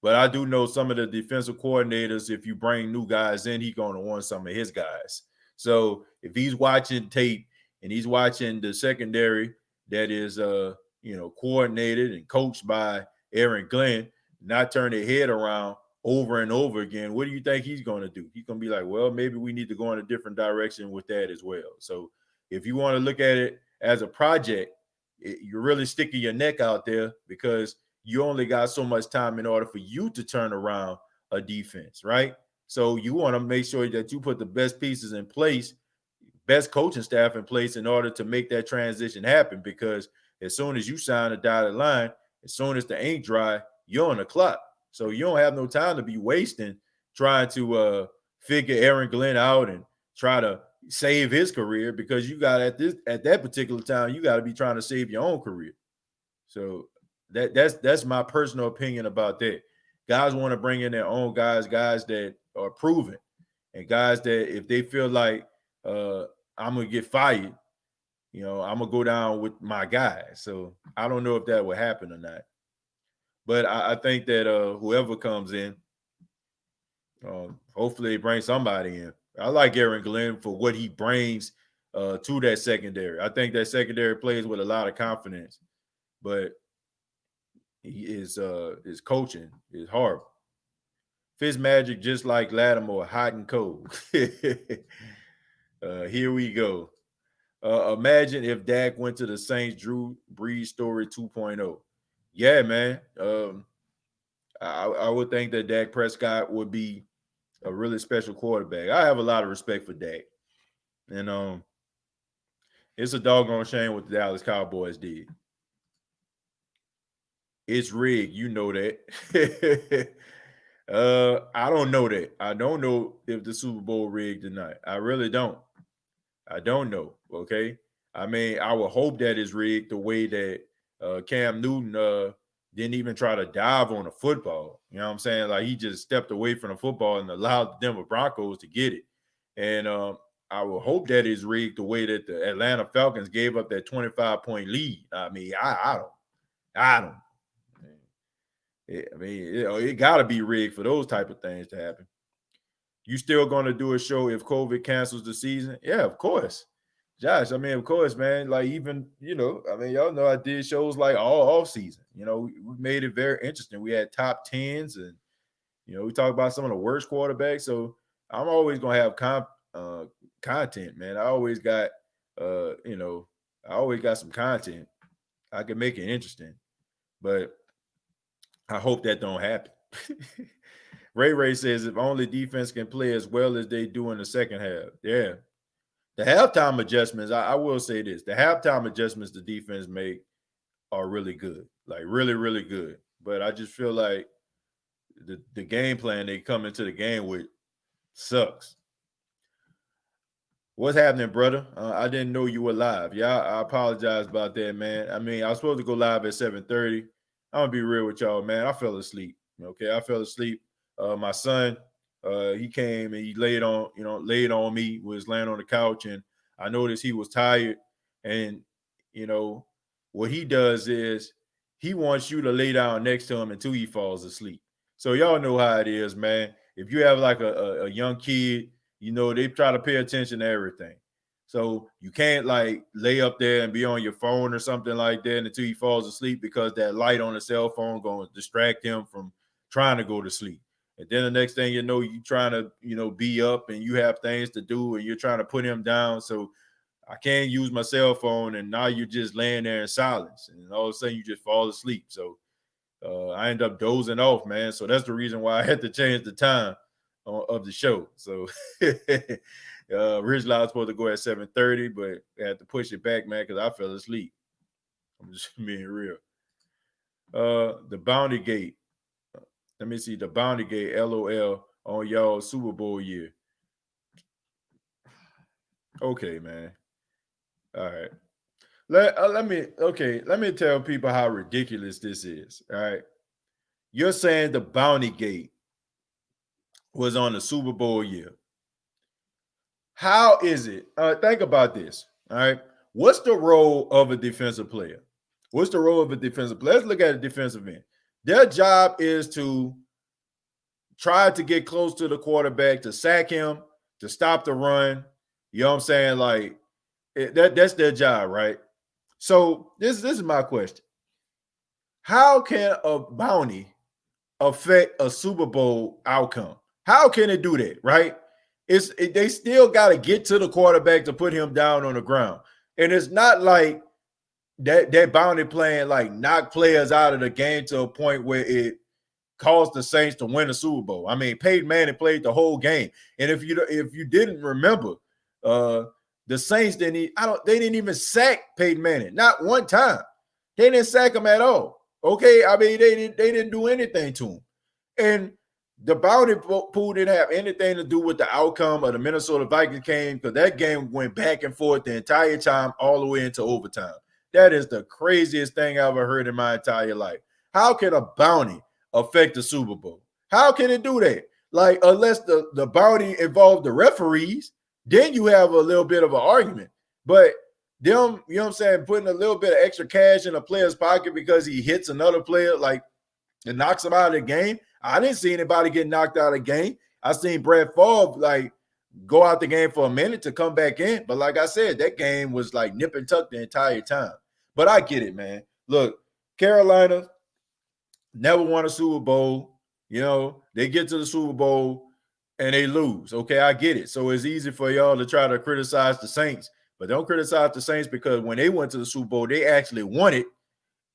But I do know some of the defensive coordinators, if you bring new guys in, he's going to want some of his guys. So if he's watching tape and he's watching the secondary that is, coordinated and coached by Aaron Glenn, not turn their head around over and over again, what do you think he's going to do? He's going to be like, well, maybe we need to go in a different direction with that as well. So if you want to look at it as a project, you're really sticking your neck out there because you only got so much time in order for you to turn around a defense, right? So you want to make sure that you put the best pieces in place, best coaching staff in place in order to make that transition happen, because as soon as you sign a dotted line, as soon as the ink dry, you're on the clock. So you don't have no time to be wasting trying to figure Aaron Glenn out and try to save his career, because you got at that particular time, you got to be trying to save your own career. So that's my personal opinion about that. Guys want to bring in their own guys that are proven, and guys that if they feel like I'm going to get fired, I'm gonna go down with my guy. So I don't know if that will happen or not. But I think that whoever comes in, hopefully they bring somebody in. I like Aaron Glenn for what he brings to that secondary. I think that secondary plays with a lot of confidence, but his coaching is horrible. Fitzmagic, just like Lattimore, hot and cold. Here we go. Imagine if Dak went to the Saints, Drew Brees story 2.0. Yeah, man. I would think that Dak Prescott would be a really special quarterback. I have a lot of respect for Dak. And it's a doggone shame what the Dallas Cowboys did. It's rigged. You know that. I don't know that. I don't know if the Super Bowl rigged or not. I really don't. I don't know. Okay. I mean, I would hope that it's rigged the way that Cam Newton didn't even try to dive on the football. You know what I'm saying? Like he just stepped away from the football and allowed the Denver Broncos to get it. And I would hope that it's rigged the way that the Atlanta Falcons gave up that 25-point lead. I mean, I don't. I mean, it got to be rigged for those type of things to happen. You still going to do a show if COVID cancels the season? Yeah, of course. Josh, I mean, of course, man. Like even, I mean, y'all know I did shows like all off season. We made it very interesting. We had top tens and, we talked about some of the worst quarterbacks. So I'm always going to have content, man. I always got, I always got some content. I can make it interesting, but I hope that don't happen. Ray says if only defense can play as well as they do in the second half. Yeah. The halftime adjustments, I will say this. The halftime adjustments the defense make are really good. Like really, really good. But I just feel like the game plan they come into the game with sucks. What's happening, brother? I didn't know you were live. Yeah, I apologize about that, man. I mean, I was supposed to go live at 7:30. I'm gonna be real with y'all, man. I fell asleep. Okay, I fell asleep. My son, he came and he laid on me, was laying on the couch, and I noticed he was tired. And what he does is he wants you to lay down next to him until he falls asleep. So y'all know how it is, man. If you have like a young kid, they try to pay attention to everything. So you can't like lay up there and be on your phone or something like that until he falls asleep, because that light on the cell phone going to distract him from trying to go to sleep. And then the next thing you know, you trying to, be up and you have things to do and you're trying to put him down. So I can't use my cell phone, and now you're just laying there in silence. And all of a sudden you just fall asleep. So I end up dozing off, man. So that's the reason why I had to change the time of the show. So originally I was supposed to go at 7:30, but I had to push it back, man, because I fell asleep. I'm just being real. The Bounty Gate. Let me see. The Bounty Gate, LOL, on y'all Super Bowl year. Okay, man. All right. Let me tell people how ridiculous this is. All right. You're saying the Bounty Gate was on the Super Bowl year. How is it? Think about this. All right. What's the role of a defensive player? What's the role of a defensive player? Let's look at a defensive end. Their job is to try to get close to the quarterback, to sack him, to stop the run. You know what I'm saying? Like that's their job, right? So this is my question. How can a bounty affect a Super Bowl outcome? How can it do that, right? They still got to get to the quarterback to put him down on the ground. And it's not like that bounty plan like knock players out of the game to a point where it caused the Saints to win the Super Bowl. I mean, Payton Manning played the whole game. And if you didn't remember, the Saints they didn't even sack Peyton Manning, not one time. They didn't sack him at all. Okay, I mean they didn't do anything to him, and the bounty pool didn't have anything to do with the outcome of the Minnesota Vikings game, because that game went back and forth the entire time, all the way into overtime. That is the craziest thing I've ever heard in my entire life. How can a bounty affect the Super Bowl? How can it do that? Like, unless the bounty involved the referees, then you have a little bit of an argument. But them, you know what I'm saying, putting a little bit of extra cash in a player's pocket because he hits another player, like, and knocks him out of the game. I didn't see anybody get knocked out of the game. I seen Brett Favre, like, go out the game for a minute to come back in. But like I said, that game was like nip and tuck the entire time. But I get it, man. Look, Carolina never won a Super Bowl. You know, they get to the Super Bowl and they lose. Okay, I get it. So it's easy for y'all to try to criticize the Saints. But don't criticize the Saints because when they went to the Super Bowl, they actually won it.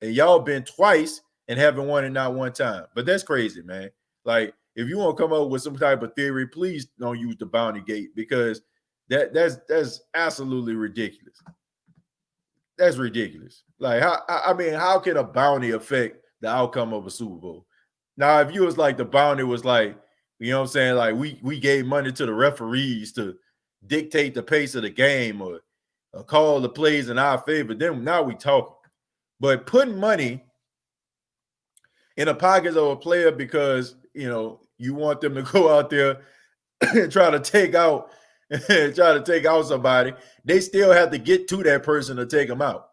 And y'all been twice and haven't won it not one time. But that's crazy, man. Like, if you want to come up with some type of theory, please don't use the bounty gate because that's absolutely ridiculous. That's ridiculous. Like, how can a bounty affect the outcome of a Super Bowl? Now, if you was like the bounty was like, you know what I'm saying, like we gave money to the referees to dictate the pace of the game or call the plays in our favor, then now we talking. But putting money in the pockets of a player because, you know, you want them to go out there and try to take out somebody, they still have to get to that person to take them out.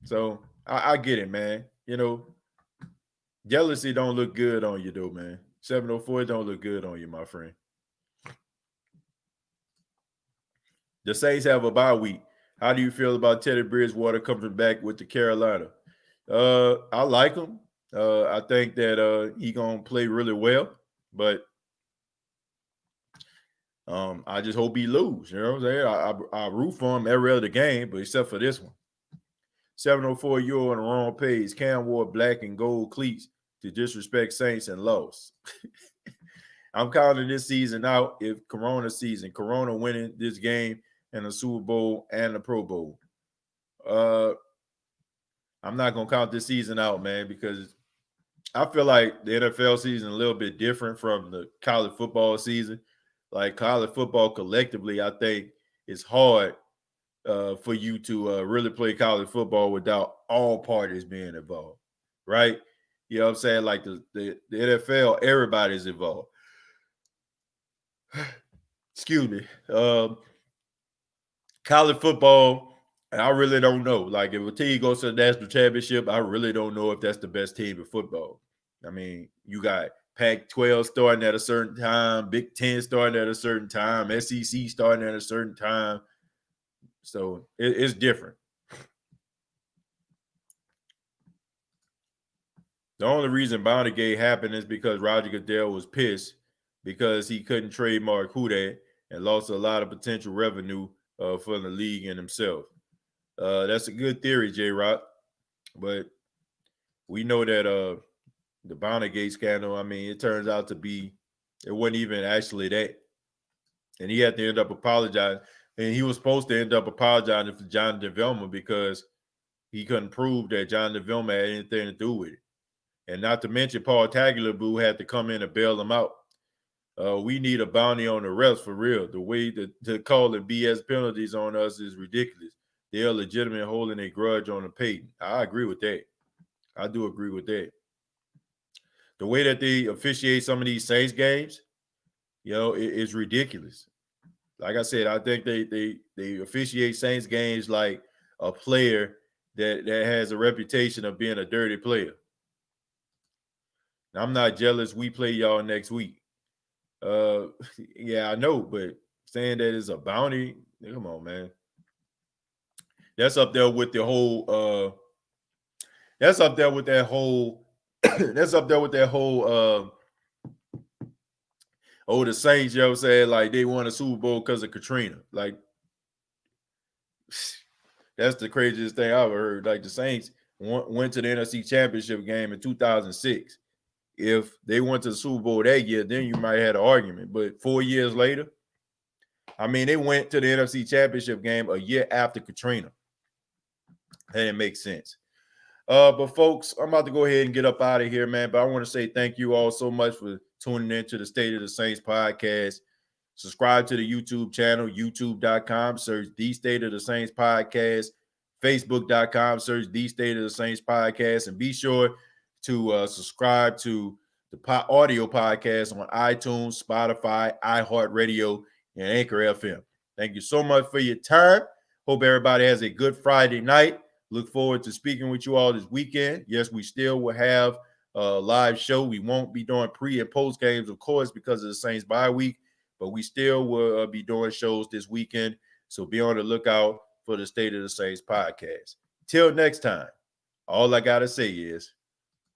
So I get it, man. You know, jealousy don't look good on you, though, man. 704 don't look good on you, my friend. The Saints have a bye week. How do you feel about Teddy Bridgewater coming back with the Carolina? I like him. I think that he gonna play really well, but I just hope he lose. You know what I'm saying? I root for him every other game, but except for this one. 704, you're on the wrong page. Cam wore black and gold cleats to disrespect Saints and lost. I'm counting this season out if Corona season. Corona winning this game and the Super Bowl and the Pro Bowl. I'm not going to count this season out, man, because I feel like the NFL season is a little bit different from the college football season. Like college football collectively, I think it's hard for you to really play college football without all parties being involved, right? You know what I'm saying? Like the NFL, everybody's involved. Excuse me. College football, and I really don't know. Like if a team goes to the national championship, I really don't know if that's the best team in football. I mean, you got Pac-12 starting at a certain time, Big Ten starting at a certain time, SEC starting at a certain time. So it's different. The only reason Bountygate happened is because Roger Goodell was pissed because he couldn't trademark Who Dat and lost a lot of potential revenue for the league and himself. That's a good theory, J-Rock. But we know that the Bountygate scandal, I mean, it turns out to be, it wasn't even actually that. And he had to end up apologizing. And he was supposed to end up apologizing for Jonathan Vilma because he couldn't prove that Jonathan Vilma had anything to do with it. And not to mention Paul Tagliabue had to come in and bail them out. We need a bounty on the refs for real. The way to call the BS penalties on us is ridiculous. They are legitimate holding a grudge on the Payton. I agree with that. I do agree with that. The way that they officiate some of these Saints games, you know, it's ridiculous. Like I said, I think they officiate Saints games like a player that has a reputation of being a dirty player. I'm not jealous. We play y'all next week. Yeah, I know, but saying that is a bounty, come on, man. That's up there with the whole. That's up there with that whole. That's up there with that whole. The Saints, you know what I'm saying? Like they won a Super Bowl because of Katrina. Like that's the craziest thing I've ever heard. Like the Saints went to the NFC Championship game in 2006. If they went to the Super Bowl that year, then you might have an argument. But 4 years later, I mean, they went to the NFC Championship game a year after Katrina. That didn't make sense. But folks, I'm about to go ahead and get up out of here, man. But I want to say thank you all so much for tuning into the State of the Saints podcast. Subscribe to the YouTube channel, youtube.com. Search The State of the Saints podcast. Facebook.com. Search The State of the Saints podcast. And be sure to subscribe to the audio podcast on iTunes, Spotify, iHeartRadio, and Anchor FM. Thank you so much for your time. Hope everybody has a good Friday night. Look forward to speaking with you all this weekend. Yes, we still will have a live show. We won't be doing pre and post games, of course, because of the Saints bye week, but we still will be doing shows this weekend. So be on the lookout for the State of the Saints podcast. Till next time, all I got to say is